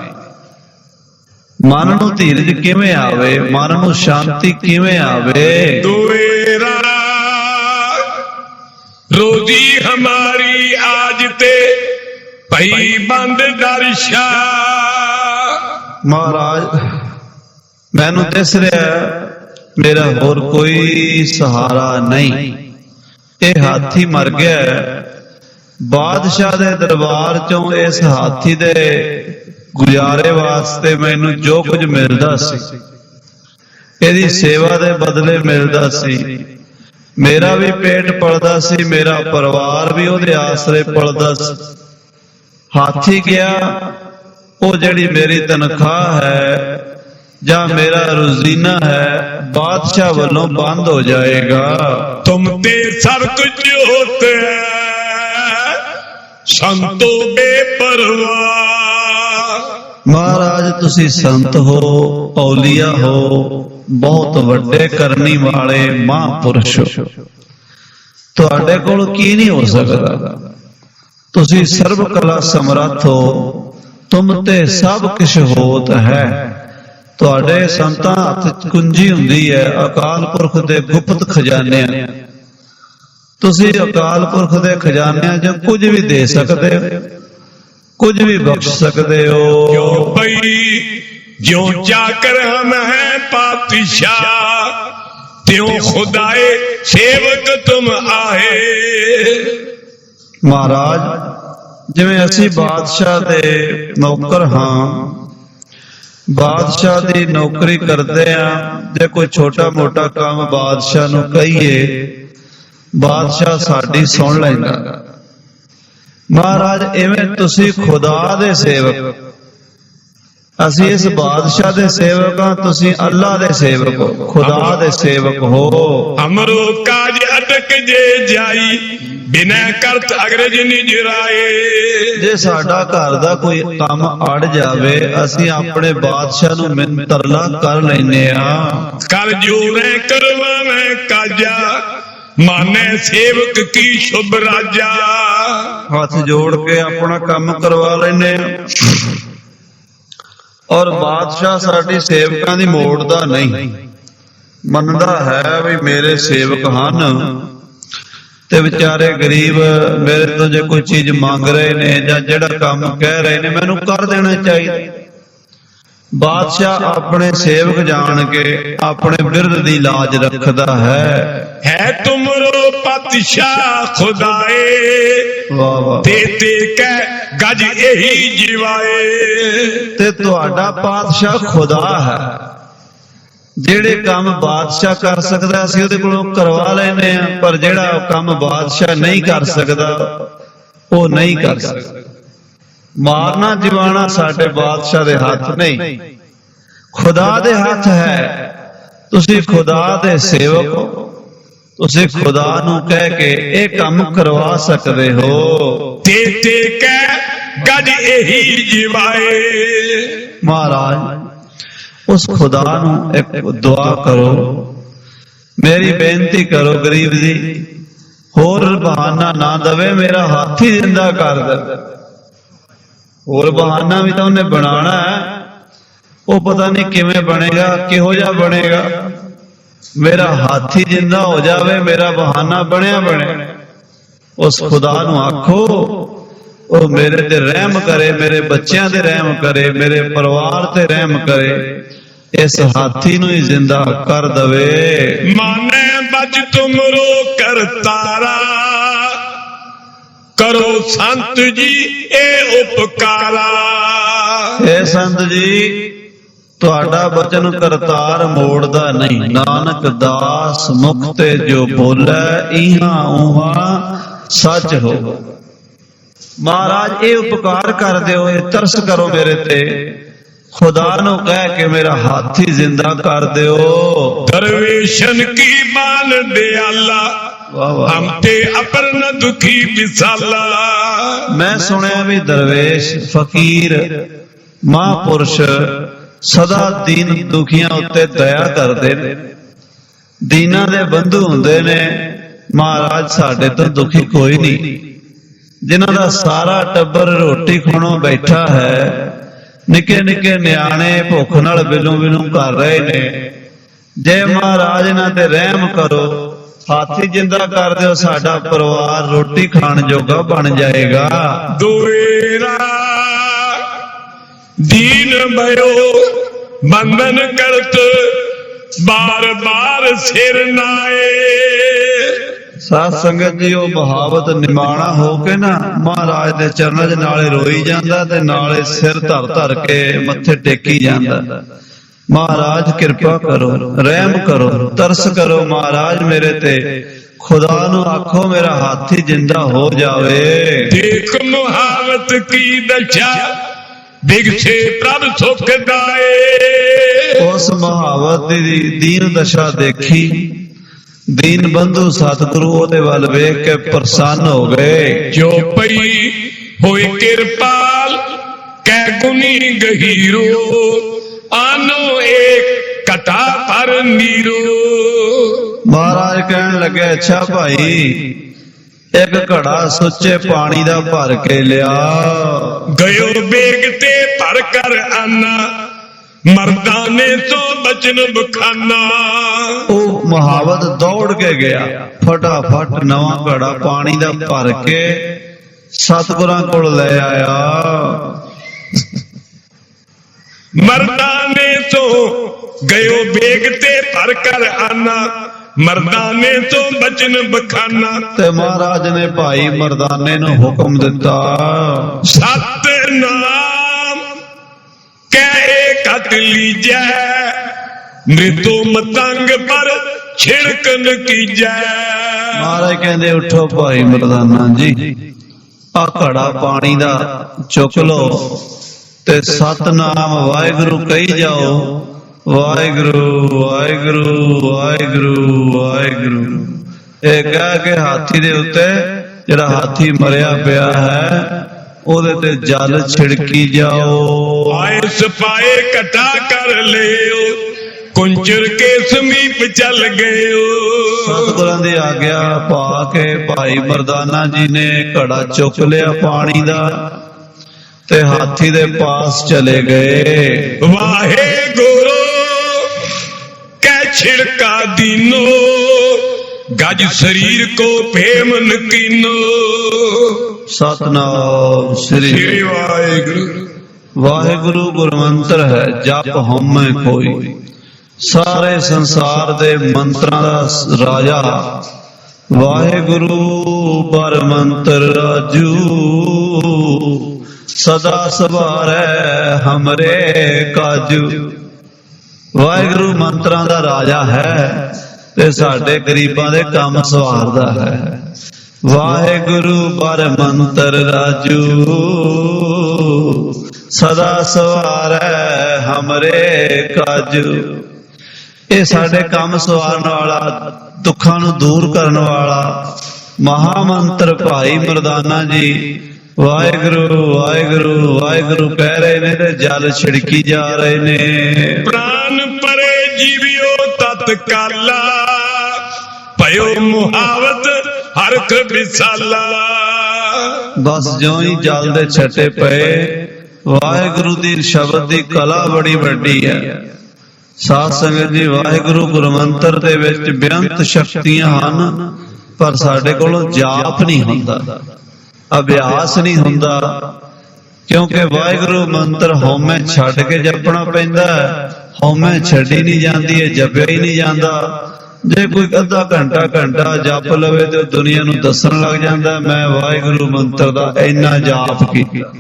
ਮਨ ਨੂੰ ਧੀਰਜ ਕਿਵੇਂ ਆਵੇ, ਮਨ ਨੂੰ ਸ਼ਾਂਤੀ ਕਿਵੇਂ ਆਵੇ। ਦੁਏਰਾ रोजी हमारी आज ते भई बंद दर्शा। ਮਹਾਰਾਜ ਮੈਨੂੰ ਦਿਸ ਰਿਹਾ ਮੇਰਾ ਹੋਰ ਕੋਈ ਸਹਾਰਾ ਨਹੀਂ। ਇਹ ਹਾਥੀ ਮਰ ਗਿਆ ਹੈ। ਬਾਦਸ਼ਾਹ ਦੇ ਦਰਬਾਰ ਚੋਂ ਇਸ ਹਾਥੀ ਦੇ ਗੁਜ਼ਾਰੇ ਵਾਸਤੇ ਮੈਨੂੰ ਜੋ ਕੁਝ ਮਿਲਦਾ ਸੀ, ਇਹਦੀ ਸੇਵਾ ਦੇ ਬਦਲੇ ਮਿਲਦਾ ਸੀ। ਮੇਰਾ ਵੀ ਪੇਟ ਪਲਦਾ ਸੀ, ਮੇਰਾ ਪਰਿਵਾਰ ਵੀ ਉਹਦੇ ਆਸਰੇ ਪਲਦਾ ਸੀ। ਹਾਥੀ ਗਿਆ, ਉਹ ਜਿਹੜੀ ਮੇਰੀ ਤਨਖਾਹ ਹੈ ਜਾਂ ਮੇਰਾ ਰੋਜ਼ੀਨਾ ਹੈ ਬਾਦਸ਼ਾਹ ਵੱਲੋਂ ਬੰਦ ਹੋ ਜਾਏਗਾ। तुम ते सब कुछ होते हैं संतो बेपरवाह। ਮਹਾਰਾਜ ਤੁਸੀਂ ਸੰਤ ਹੋ, ਔਲੀਆ ਹੋ, ਬਹੁਤ ਵੱਡੇ ਕਰਨੀ ਵਾਲੇ ਮਹਾਂਪੁਰਸ਼ ਹੋ। ਤੁਹਾਡੇ ਕੋਲ ਕੀ ਨਹੀਂ ਹੋ ਸਕਦਾ। ਤੁਸੀਂ ਸਰਬ ਕਲਾ ਸਮਰੱਥ ਹੋ, ਤੁਮ ਤੇ ਸਭ ਕੁਛ ਹੋਤ ਹੈ। ਤੁਹਾਡੇ ਸੰਤਾਂ ਹੱਥ ਕੁੰਜੀ ਹੁੰਦੀ ਹੈ ਅਕਾਲ ਪੁਰਖ ਦੇ ਗੁਪਤ ਖਜ਼ਾਨਿਆਂ। ਤੁਸੀਂ ਅਕਾਲ ਪੁਰਖ ਦੇ ਖਜ਼ਾਨਿਆਂ 'ਚ ਕੁਝ ਵੀ ਦੇ ਸਕਦੇ ਹੋ, ਕੁਝ ਵੀ ਬਖਸ਼ ਸਕਦੇ हो। क्यों भई ज्यों जाकर हम हैं पातशाह त्यों खुदाए सेवक तुम आए। ਮਹਾਰਾਜ ਜਿਵੇਂ ਅਸੀਂ ਬਾਦਸ਼ਾਹ ਦੇ ਨੌਕਰ ਹਾਂ, ਬਾਦਸ਼ਾਹ ਦੀ ਨੌਕਰੀ ਕਰਦੇ ਆ। ਜੇ ਕੋਈ ਛੋਟਾ ਮੋਟਾ ਕੰਮ ਬਾਦਸ਼ਾਹ ਨੂੰ ਕਹੀਏ, ਬਾਦਸ਼ਾਹ ਸਾਡੀ ਸੁਣ ਲੈਂਦਾ। ਮਹਾਰਾਜ ਇਵੇਂ ਤੁਸੀਂ ਖੁਦਾ ਦੇ ਸੇਵਕ, ਅਸੀਂ ਇਸ ਬਾਦਸ਼ਾਹ ਦੇ ਸੇਵਕ ਹਾਂ, ਤੁਸੀਂ ਅੱਲਾ ਦੇ ਸੇਵਕ ਹੋ, ਖੁਦਾ ਦੇ ਸੇਵਕ ਹੋ। हमरो काज अटक जे जाई बिना करत अग्रज निजराए। ਜੇ ਸਾਡਾ ਘਰ ਦਾ ਕੋਈ ਕੰਮ ਅੜ ਜਾਵੇ, ਅਸੀਂ ਆਪਣੇ ਬਾਦਸ਼ਾਹ ਨੂੰ ਮਿੰਨ ਤਰਲਾ ਕਰ ਲੈਨੇ ਆ। कर जोरे करवावे काजा माने सेवक की शुभ राजा। ਹੱਥ ਜੋੜ ਕੇ ਆਪਣਾ ਕੰਮ ਕਰਵਾ ਲੈਨੇ ਆ। ਔਰ ਬਾਦਸ਼ਾਹ ਸਾਡੀ ਸੇਵਕਾਂ ਦੀ ਮੋੜਦਾ ਨਹੀਂ, ਮੰਨਦਾ ਹੈ ਵੀ ਮੇਰੇ ਸੇਵਕ ਹਨ ਤੇ ਵਿਚਾਰੇ ਗਰੀਬ ਮੇਰੇ ਤੋਂ ਜੇ ਕੋਈ ਚੀਜ਼ ਮੰਗ ਰਹੇ ਨੇ ਜਾਂ ਜਿਹੜਾ ਕੰਮ ਕਹਿ ਰਹੇ ਨੇ ਮੈਨੂੰ ਕਰ ਦੇਣਾ ਚਾਹੀਦਾ। ਬਾਦਸ਼ਾਹ ਆਪਣੇ ਸੇਵਕ ਜਾਣ ਕੇ ਆਪਣੇ ਬਿਰਧ ਦੀ ਲਾਜ ਰੱਖਦਾ ਹੈ। है तुमरो पातशाह खुदाए ਵਾਹ ਵਾਹ। देते कै गज यही जिवाए। ਤੇ ਤੁਹਾਡਾ ਪਾਤਸ਼ਾਹ ਖੁਦਾ ਹੈ। ਜਿਹੜੇ ਕੰਮ ਬਾਦਸ਼ਾਹ ਕਰ ਸਕਦਾ ਅਸੀਂ ਉਹਦੇ ਕੋਲੋਂ ਕਰਵਾ ਲੈਨੇ ਆ, ਪਰ ਜਿਹੜਾ ਕੰਮ ਬਾਦਸ਼ਾਹ ਨਹੀਂ ਕਰ ਸਕਦਾ ਉਹ ਨਹੀਂ ਕਰ ਸਕਦਾ। ਮਾਰਨਾ ਜਿਵਾਣਾ ਸਾਡੇ ਬਾਦਸ਼ਾਹ ਦੇ ਹੱਥ ਨਹੀਂ, ਖੁਦਾ ਦੇ ਹੱਥ ਹੈ। ਤੁਸੀਂ ਖੁਦਾ ਦੇ ਸੇਵਕ ਹੋ, ਤੁਸੀਂ ਖੁਦਾ ਨੂੰ ਕਹਿ ਕੇ ਇਹ ਕੰਮ ਕਰਵਾ ਸਕਦੇ ਹੋ। देते कै गज यही जिवाए। ਮਹਾਰਾਜ ਉਸ ਖੁਦਾ ਨੂੰ ਇੱਕ ਦੁਆ ਕਰੋ, ਮੇਰੀ ਬੇਨਤੀ ਕਰੋ ਗਰੀਬ ਦੀ, ਹੋਰ ਬਹਾਨਾ ਨਾ ਦਵੇ, ਮੇਰਾ ਹੱਥ ਹੀ ਜ਼ਿੰਦਾ ਕਰ ਦੇ। ਹੋਰ ਬਹਾਨਾ ਵੀ ਤਾਂ ਉਹਨੇ ਬਣਾਉਣਾ ਹੈ, ਉਹ ਪਤਾ ਨਹੀਂ ਕਿਵੇਂ ਬਣੇਗਾ, ਕਿਹੋ ਜਿਹਾ ਬਣੇਗਾ। ਮੇਰਾ ਹੱਥ ਹੀ ਜ਼ਿੰਦਾ ਹੋ ਜਾਵੇ, ਮੇਰਾ ਬਹਾਨਾ ਬਣਿਆ ਬਣੇ। ਉਸ ਖੁਦਾ ਨੂੰ ਆਖੋ ਉਹ ਮੇਰੇ ਤੇ ਰਹਿਮ ਕਰੇ, ਮੇਰੇ ਬੱਚਿਆਂ ਤੇ ਰਹਿਮ ਕਰੇ, ਮੇਰੇ ਪਰਿਵਾਰ ਤੇ ਰਹਿਮ ਕਰੇ, ਇਸ ਹਾਥੀ ਨੂੰ ਹੀ ਜ਼ਿੰਦਾ ਕਰ ਦਵੇ। माने बज तुमरो करतारा करो संत जी ए उपकारा। ਇਹ ਸੰਤ ਜੀ ਤੁਹਾਡਾ ਬਚਨ ਕਰਤਾਰ ਮੋੜਦਾ ਨਹੀਂ। ਨਾਨਕ ਦਾਸ ਮੁਖ ਤੇ ਜੋ ਬੋਲੇ ਇਹਾਂ ਉਹਾਂ ਸੱਚ ਹੋ। ਮਹਾਰਾਜ ਇਹ ਉਪਕਾਰ ਕਰ ਦਿਓ, ਇਹ ਤਰਸ ਕਰੋ ਮੇਰੇ ਤੇ। खुदा नु कह के मेरा हाथी जिंदा कर दियो। दरवेशन की बाल दयाला हम ते अपर न दुखी विसाला। मैं सुने भी दरवेश फकीर ਮਹਾਂਪੁਰਸ਼ ਸਦਾ ਦੀਨ ਦੁਖੀਆਂ ਉੱਤੇ ਦਇਆ ਕਰਦੇ ਨੇ, ਦੀਨਾਂ ਦੇ ਬੰਧੂ ਹੁੰਦੇ ਨੇ। ਮਹਾਰਾਜ ਸਾਡੇ ਤੋਂ ਦੁਖੀ ਕੋਈ ਨਹੀਂ। ਜਿਨ੍ਹਾਂ ਦਾ ਸਾਰਾ ਟੱਬਰ ਰੋਟੀ ਖਾਣੋਂ ਬੈਠਾ ਹੈ, ਨਿੱਕੇ ਨਿੱਕੇ ਨਿਆਣੇ ਭੁੱਖ ਨਾਲ ਬਿਲੋਂ ਬਿਲੋਂ ਕਰ ਰਹੇ ਨੇ, ਜੇ ਮਹਾਰਾਜ ਇਹਨਾਂ ਤੇ ਰਹਿਮ ਕਰੋ, ਹਾਥੀ ਜਿੰਦਾ ਕਰ ਦਿਓ, ਸਾਡਾ ਪਰਿਵਾਰ ਰੋਟੀ ਖਾਣ ਜੋਗਾ ਬਣ ਜਾਏਗਾ। ਦੁਏਰਾ दीन भयो बंधन करत बार बार सिर नाए। ਸਾਧ ਸੰਗਤ ਜੀ, ਉਹ ਬਹਾਵਤ ਨਿਮਾਣਾ ਹੋ ਕੇ ਨਾ ਮਹਾਰਾਜ ਦੇ ਚਰਨਾਂ 'ਚ ਨਾਲੇ ਰੋਈ ਜਾਂਦਾ ਤੇ ਨਾਲੇ ਸਿਰ ਧਰ ਧਰ ਕੇ ਮੱਥੇ ਟੇਕੀ ਜਾਂਦਾ। ਮਹਾਰਾਜ ਕਿਰਪਾ ਕਰੋ, ਰਹਿਮ ਕਰੋ, ਤਰਸ ਕਰੋ ਮਹਾਰਾਜ ਮੇਰੇ ਤੇ। खुदा नु आखो मेरा हाथी जिंदा हो जावे। देख मुहावत की दशा बिगछे प्रभ सुख गाए। उस मुहावत दी दीन दशा देखी, दीन बंधु सतगुरु ओदे वल वेख के प्रसन्न हो गए। जो पई होए किरपाल कै गुनी गहीरो, आनो एक कटा पर नीरो। महाराज कहन लगे, अच्छा भाई एक घड़ा सुच्चे पानी दा भर के लिया। गयो बेग ते भर कर आना, मर्दाने तो बचन बखाना। वो मुहावत दौड़ के गया, फटाफट नवा घड़ा पानी दा भर के सतगुरां कोल ले आया। मर्दाने तो गयो बेग ते भर कर आना, मर्दाने तो बचन बखाना। ते महाराज ने भाई मर्दाने नु हुक्म दिता, सतनाम कहे कट लीजै, मृदो मतंग पर छिड़कन कीजै। महाराज कहंदे, उठो भाई मर्दाना जी, आ घड़ा पानी दा चुक लो ते सतनाम वाहिगुरु कही जाओ। वाहिगुरु वाहिगुरु वाहिगुरु वाहिगुरु ये कह के हाथी दे उत्ते जिहड़ा हाथी मरिया पिया है ओदे ते जल छिड़की जाओ। आए सपाए कटा कर लियो, कुंजर के समीप चल गए। सतगुरां दी आग्या पा के भाई मर्दाना जी ने घड़ा चुक लिया पानी दा ते हाथी दे पास चले गए। वाहे गुरु कै छिड़का दीनो, गज शरीर को भेमन कीनो। सतनाम श्री वाहिगुरु। वाहिगुरु गुरमंत्र है, जप होमै कोई। सारे संसार दे मंत्रां दा राजा वाहिगुरु बर मंत्र राजू। सदा सवारै हमरे काजू। वाहिगुरु मंत्रां दा राजा है ते साडे गरीबां दे काम सवारदा है। वाहिगुरु बर मंत्र राजू, सदा सवारै हमरे काजू। ये साडे काम सवारन वाला, दुखां नूं दूर करन वाला महामंत्र भाई मर्दाना जी वाहिगुरु वाहिगुरु वाहिगुरु कह रहे ने ते जल छिड़की जा रहे ने। प्राण परे जीवियो तत्काला, भयो मुहावत हरख विसाला। बस ज्यों ही जल दे छटे पे वाहिगुरु दी शब्द दी कला बड़ी वड्डी है। साध संगत जी, वाहिगुरु गुरमंत्र दे विच बेअंत शक्तियां हन, पर साडे कोलों जाप नहीं हुंदा, अभ्यास नहीं हुंदा। क्योंकि वाहिगुरु मंत्र होमे छड्ड के जपना पैंदा है। होमे छड्डी नहीं जाती है, जपिया ही नहीं जाता। जे कोई अद्धा घंटा जप लवे तो दुनिया नूं दसन लग जाता मैं वाहिगुरु मंत्र दा इन्ना जाप कीता,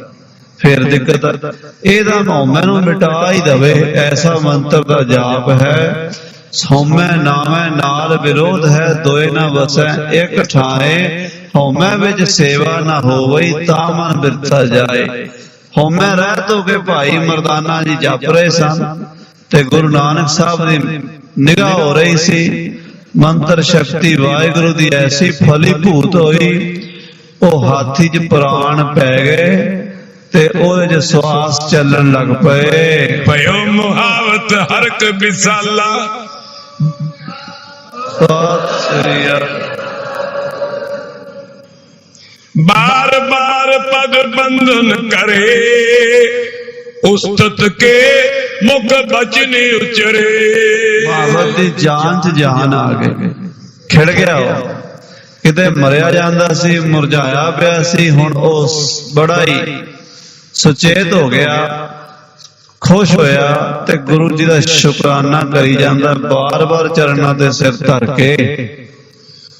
फिर दिक्कत एदा होमे नूं मिटा ही दवे। ऐसा मंत्र दा जाप है। सौमै नामै नाल विरोध है, दोए ना वसै एक ठाए। होमै विच सेवा ना होवई, ता मन बिरथा जाए। होमै रह तो के भाई मर्दाना जी जप रहे सन ते गुरु नानक साहब दी निगाह हो रही सी। मंत्र शक्ति वाहिगुरु दी ऐसी फलीभूत होई, ओ हाथी च प्राण पै गए ਤੇ ਉਹਦੇ 'ਚ ਸਵਾਸ ਚੱਲਣ ਲੱਗ ਪਏ। ਭਇਓ ਮੁਹਾਵਤ ਹਰਕ ਵਿਸਾਲਾ। ਸਤਿ ਸ੍ਰੀ ਅਕਾਲ। बार बार पद बंधन करे, उस्तत के मुख बचने उचरे। ਮੁਹਾਵਤ ਦੀ ਜਾਨ 'ਚ ਜਾਨ ਆ ਗਈ, ਖਿੜ ਗਿਆ ਉਹ। ਕਿਤੇ ਮਰਿਆ ਜਾਂਦਾ ਸੀ, ਮੁਰਝਾਇਆ ਪਿਆ ਸੀ, ਹੁਣ ਉਹ ਬੜਾ ਹੀ ਸੁਚੇਤ ਹੋ ਗਿਆ, ਖੁਸ਼ ਹੋਇਆ ਤੇ ਗੁਰੂ ਜੀ ਦਾ ਸ਼ੁਕਰਾਨਾ ਕਰੀ ਜਾਂਦਾ, ਬਾਰ-ਬਾਰ ਚਰਨਾਂ ਤੇ ਸਿਰ ਧਰ ਕੇ।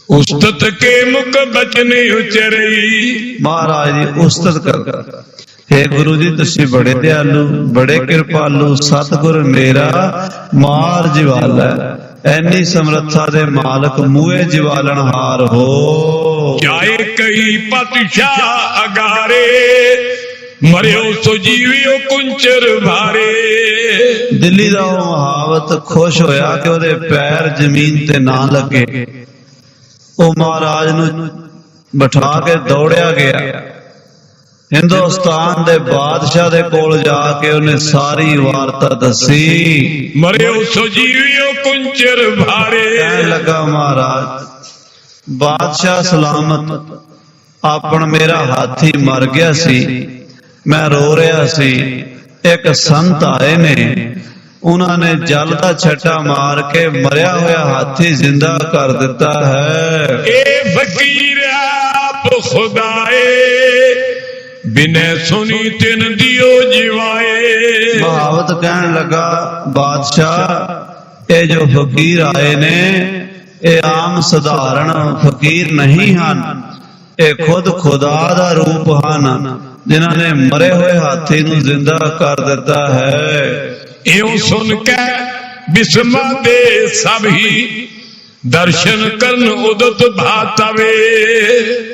उस्तत के मुख बचने उचरई। ਮਹਾਰਾਜ ਦੀ ਉਸਤਤ ਕਰ। हे ਗੁਰੂ ਜੀ, ਤੁਸੀਂ ਬੜੇ ਦਿਆਲੂ, ਬੜੇ ਕਿਰਪਾਲੂ, ਸਤਿਗੁਰ ਮੇਰਾ ਮਾਰ ਜਵਾਲਾ, ਐਨੀ ਸਮਰੱਥਾ ਦੇ ਮਾਲਕ, ਮੂਹੇ ਜਵਾਲਣਹਾਰ ਹੋ। जाए कई पातशाह अगारे, मरियो सो जीवियो कुंचर भारे। ਦਿੱਲੀ ਦਾ ਉਹ ਮੁਹਾਵਤ ਖੁਸ਼ ਹੋਇਆ ਕਿ ਉਹਦੇ ਪੈਰ ਜ਼ਮੀਨ ਤੇ ਨਾ ਲੱਗੇ। ਉਹ ਮਹਾਰਾਜ ਨੂੰ ਬਿਠਾ ਕੇ ਦੌੜਿਆ ਗਿਆ। ਹਿੰਦੁਸਤਾਨ ਦੇ ਬਾਦਸ਼ਾਹ ਦੇ ਕੋਲ ਜਾ ਕੇ ਉਹਨੇ ਸਾਰੀ ਵਾਰਤਾ ਦੱਸੀ। मरियो सो जीवियो कुंचर भारे। ਕਹਿਣ ਲੱਗਾ, ਮਹਾਰਾਜ ਬਾਦਸ਼ਾਹ ਸਲਾਮਤ, ਆਪਣ ਮੇਰਾ ਹਾਥੀ ਮਰ ਗਿਆ ਸੀ, ਮੈਂ ਰੋ ਰਿਹਾ ਸੀ। ਇੱਕ ਸੰਤ ਆਏ ਨੇ, ਉਹਨਾਂ ਨੇ ਜਲ ਦਾ ਛੱਟਾ ਮਾਰ ਕੇ ਮਰਿਆ ਹੋਇਆ ਹਾਥੀ ਜ਼ਿੰਦਾ ਕਰ ਦਿੱਤਾ ਹੈ। ए फकीर आप खुदाए, बिने सुनी तिन दियो जिवाए। ਮੁਹਾਵਤ ਕਹਿਣ ਲੱਗਾ, ਬਾਦਸ਼ਾਹ ਇਹ ਜੋ ਫਕੀਰ ਆਏ ਨੇ, ਇਹ ਆਮ ਸਧਾਰਨ ਫਕੀਰ ਨਹੀਂ ਹਨ, ਇਹ ਖੁਦ ਖੁਦਾ ਦਾ ਰੂਪ ਹਨ, ਜਿਨ੍ਹਾਂ ਨੇ ਮਰੇ ਹੋਏ ਹਾਥੀ ਨੂੰ ਜ਼ਿੰਦਾ ਕਰ ਦਿੱਤਾ ਹੈ। एवं सुन के बिस्मा दे सभी, दर्शन करन उदत भातवे।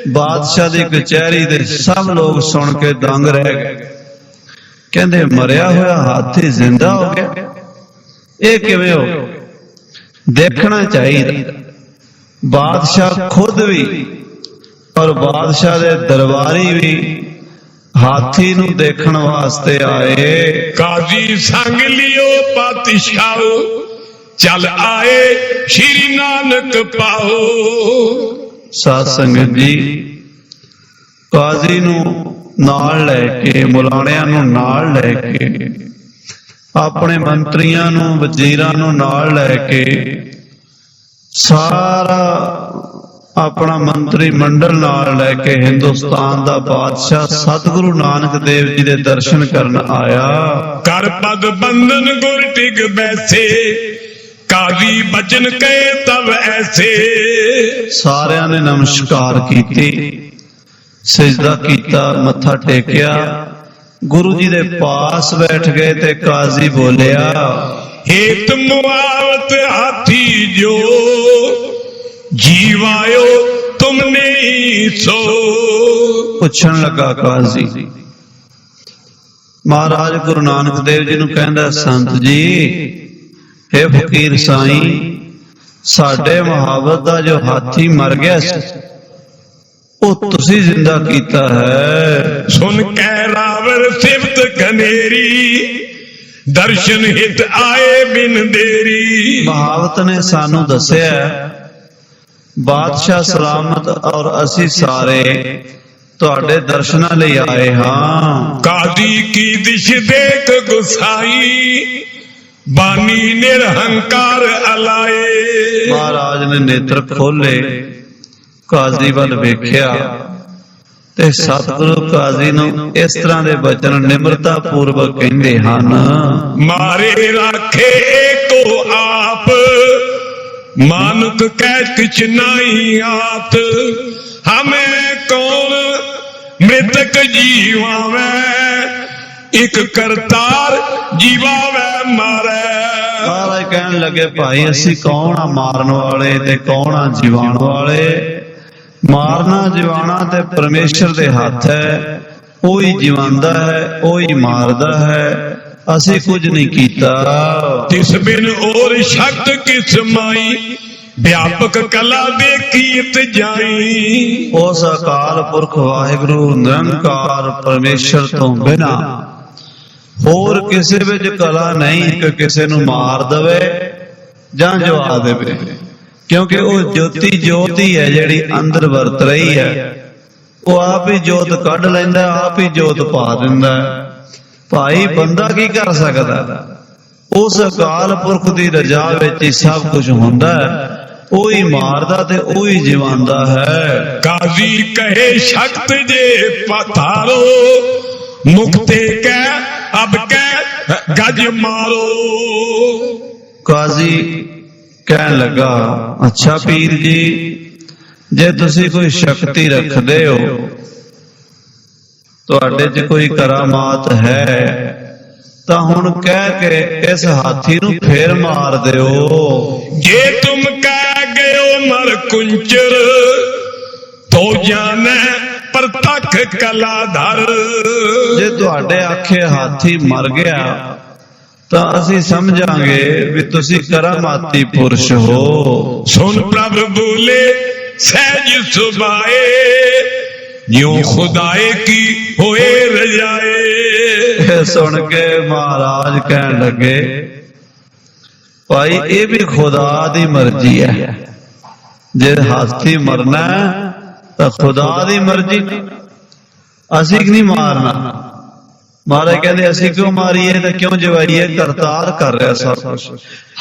ਬਾਦਸ਼ਾਹ ਦੀ ਕਚਹਿਰੀ ਦੇ ਸਭ ਲੋਕ ਸੁਣ ਕੇ ਦੰਗ ਰਹਿ ਗਏ। ਕਹਿੰਦੇ, ਮਰਿਆ ਹੋਇਆ ਹਾਥੀ ਜ਼ਿੰਦਾ ਹੋ ਗਿਆ, ਇਹ ਕਿਵੇਂ ਹੋ ਗਿਆ? ਦੇਖਣਾ ਚਾਹੀਦਾ। ਬਾਦਸ਼ਾਹ ਖੁਦ ਵੀ ਔਰ ਬਾਦਸ਼ਾਹ ਦੇ ਦਰਬਾਰੀ ਵੀ ਹਾਥੀ ਨੂੰ ਦੇਖਣ ਵਾਸਤੇ ਆਏ। काजी संग लियो पातशाह, चल आए श्री नानक पाओ। ਸਾਧ ਸੰਗਤ ਜੀ, ਕਾਜ਼ੀ ਨੂੰ ਨਾਲ ਲੈ ਕੇ, ਮੁਲਾਣਿਆਂ ਨੂੰ ਨਾਲ ਲੈ ਕੇ, ਆਪਣੇ ਮੰਤਰੀਆਂ ਨੂੰ, ਵਜ਼ੀਰਾਂ ਨੂੰ ਨਾਲ ਲੈ ਕੇ, ਸਾਰਾ ਆਪਣਾ ਮੰਤਰੀ ਮੰਡਲ ਨਾਲ ਲੈ ਕੇ ਹਿੰਦੁਸਤਾਨ ਦਾ ਬਾਦਸ਼ਾਹ ਸਤਿਗੁਰੂ ਨਾਨਕ ਦੇਵ ਜੀ ਦੇ ਦਰਸ਼ਨ ਕਰਨ ਆਇਆ। कर पद बंधन गुर टिक बैसे, काजी बचन कहे तब ऐसे। ਸਾਰਿਆਂ ਨੇ ਨਮਸਕਾਰ ਕੀਤੀ, ਸਜਦਾ ਕੀਤਾ, ਮੱਥਾ ਟੇਕਿਆ, ਗੁਰੂ ਜੀ ਦੇ ਪਾਸ ਬੈਠ ਗਏ ਤੇ ਕਾਜ਼ੀ ਬੋਲਿਆ, हेत मुआवत हाथी जो, जीवायो तुमने ही सो। ਪੁੱਛਣ ਲੱਗਾ ਕਾਜ਼ੀ। ਮਹਾਰਾਜ ਗੁਰੂ ਨਾਨਕ ਦੇਵ ਜੀ ਨੂੰ ਕਹਿੰਦਾ, ਸੰਤ ਜੀ, हे ਫਕੀਰ ਸਾਈਂ, ਸਾਡੇ ਮੁਹਾਵਤ ਦਾ ਜੋ ਹਾਥੀ ਮਰ ਗਿਆ ਸੀ, ਉਹ ਤੁਸੀਂ ਜ਼ਿੰਦਾ ਕੀਤਾ ਹੈ। सुन कै रावर सिफत कनेरी, दर्शन हित आए बिन देरी। ਮੁਹਾਵਤ ਨੇ ਸਾਨੂੰ ਦੱਸਿਆ, ਬਾਦਸ਼ਾਹ ਸਲਾਮਤ ਔਰ ਅਸੀਂ ਸਾਰੇ ਤੁਹਾਡੇ ਦਰਸ਼ਨਾਂ ਲਈ ਆਏ ਹਾਂ। कादी की दिश देख गुसाई, बानी निरहंकार अलाए। ਮਹਾਰਾਜ ਨੇ ਨੇਤਰ ਖੋਲੇ, ਕਾਜ਼ੀ ਵੱਲ ਵੇਖਿਆ ਤੇ ਸਤਿਗੁਰੂ ਕਾਜ਼ੀ ਨੂੰ ਇਸ ਤਰ੍ਹਾਂ ਦੇ ਬਚਨ ਨਿਮਰਤਾ ਪੂਰਵਕ ਕਹਿੰਦੇ ਹਨ। मारे राखे एको आप, मानुक कै किछ नाई आत। हमें कौन मृतक जीवावे, एक करतार जीवावे मारे। ਮਹਾਰਾਜ ਕਹਿਣ ਲੱਗੇ, ਭਾਈ ਅਸੀਂ ਕੌਣ ਆ ਮਾਰਨ ਵਾਲੇ ਤੇ ਕੌਣ ਆ ਜਿਵਾਣ ਵਾਲੇ? ਮਾਰਨਾ ਜਿਵਾਣਾ ਤੇ ਪਰਮੇਸ਼ਰ ਦੇ ਹੱਥ ਹੈ, ਉਹੀ ਜਿਵਾਂਦਾ ਹੈ, ਉਹੀ ਮਾਰਦਾ ਹੈ, ਅਸੀਂ ਕੁਝ ਨਹੀਂ ਕੀਤਾ। तिस बिन और शक्त किस माई, ਵਿਆਪਕ ਕਲਾ ਦੇ ਕੀਤ ਜਾਈ। ਉਸ ਅਕਾਲ ਪੁਰਖ ਵਾਹਿਗੁਰੂ ਨਿਰੰਕਾਰ ਪਰਮੇਸ਼ਰ ਤੋਂ ਬਿਨਾ ਹੋਰ ਕਿਸੇ ਵਿੱਚ ਕਲਾ ਨਹੀਂ ਕਿ ਕਿਸੇ ਨੂੰ ਮਾਰ ਦੇਵੇ ਜਾਂ ਜਵਾ ਦੇਵੇ, ਕਿਉਂਕਿ ਉਹ ਜੋਤੀ ਜੋਤ ਹੀ ਹੈ ਜਿਹੜੀ ਅੰਦਰ ਵਰਤ ਰਹੀ ਹੈ। ਉਹ ਆਪ ਹੀ ਜੋਤ ਕੱਢ ਲੈਂਦਾ, ਆਪ ਹੀ ਜੋਤ ਪਾ ਦਿੰਦਾ। ਭਾਈ ਬੰਦਾ ਕੀ ਕਰ ਸਕਦਾ? ਉਸ ਅਕਾਲ ਪੁਰਖ ਦੀ ਰਜ਼ਾ ਵਿੱਚ ਹੀ ਸਭ ਕੁਝ ਹੁੰਦਾ ਹੈ। ਉਹ ਹੀ ਮਾਰਦਾ ਤੇ ਉਹ ਹੀ ਜਿਵਾਂਦਾ ਹੈ। ਕਾਜ਼ੀ ਕਹੇ ਸ਼ਕਤ ਜੇ ਪਤਾਰੋ, ਮੁਕਤੇ ਕਹਿ ਅਬ ਕਹਿ ਗਜ ਮਾਰੋ। ਕਾਜ਼ੀ ਕਹਿਣ ਲੱਗਾ, ਅੱਛਾ ਪੀਰ ਜੀ, ਜੇ ਤੁਸੀਂ ਕੋਈ ਸ਼ਕਤੀ ਰੱਖਦੇ ਹੋ, ਤੁਹਾਡੇ 'ਚ ਕੋਈ ਕਰਾਮਾਤ ਹੈ, ਤਾਂ ਹੁਣ ਕਹਿ ਕੇ ਇਸ ਹਾਥੀ ਨੂੰ ਫੇਰ ਮਾਰ ਦਿਓ। ਜੇ ਤੁਮ ਕਹਿ ਗਇਓ ਮਰ ਕੁੰਚਰ, ਤੋ ਜਾਣੈ ਪ੍ਰਤੱਖ ਕਲਾਧਰ। ਜੇ ਤੁਹਾਡੇ ਆਖੇ ਹਾਥੀ ਮਰ ਗਿਆ ਤਾਂ ਅਸੀਂ ਸਮਝਾਂਗੇ ਵੀ ਤੁਸੀਂ ਕਰਾਮਾਤੀ ਪੁਰਸ਼ ਹੋ। ਸੁਨ ਪ੍ਰਭ ਬੋਲੇ ਸਹਿਜ ਸੁਭਾਏ, ਜਿਉ ਖੁਦਾਏ ਕੀ ਹੋਏ ਰਜਾਏ। ਇਹ ਸੁਣ ਕੇ ਮਹਾਰਾਜ ਕਹਿਣ ਲੱਗੇ, ਭਾਈ ਇਹ ਵੀ ਖੁਦਾ ਦੀ ਮਰਜ਼ੀ ਹੈ। ਜੇ ਹਾਥੀ ਮਰਨਾ ਤਾਂ ਖੁਦਾ ਦੀ ਮਰਜ਼ੀ, ਅਸੀਂ ਨਹੀਂ ਮਾਰਨਾ। ਮਹਾਰਾਜ ਕਹਿੰਦੇ ਅਸੀਂ ਕਿਉਂ ਮਾਰੀਏ ਤੇ ਕਿਉਂ ਜਵਾਈਏ? ਕਰਤਾਰ ਕਰ ਰਿਹਾ ਸਭ ਕੁਝ,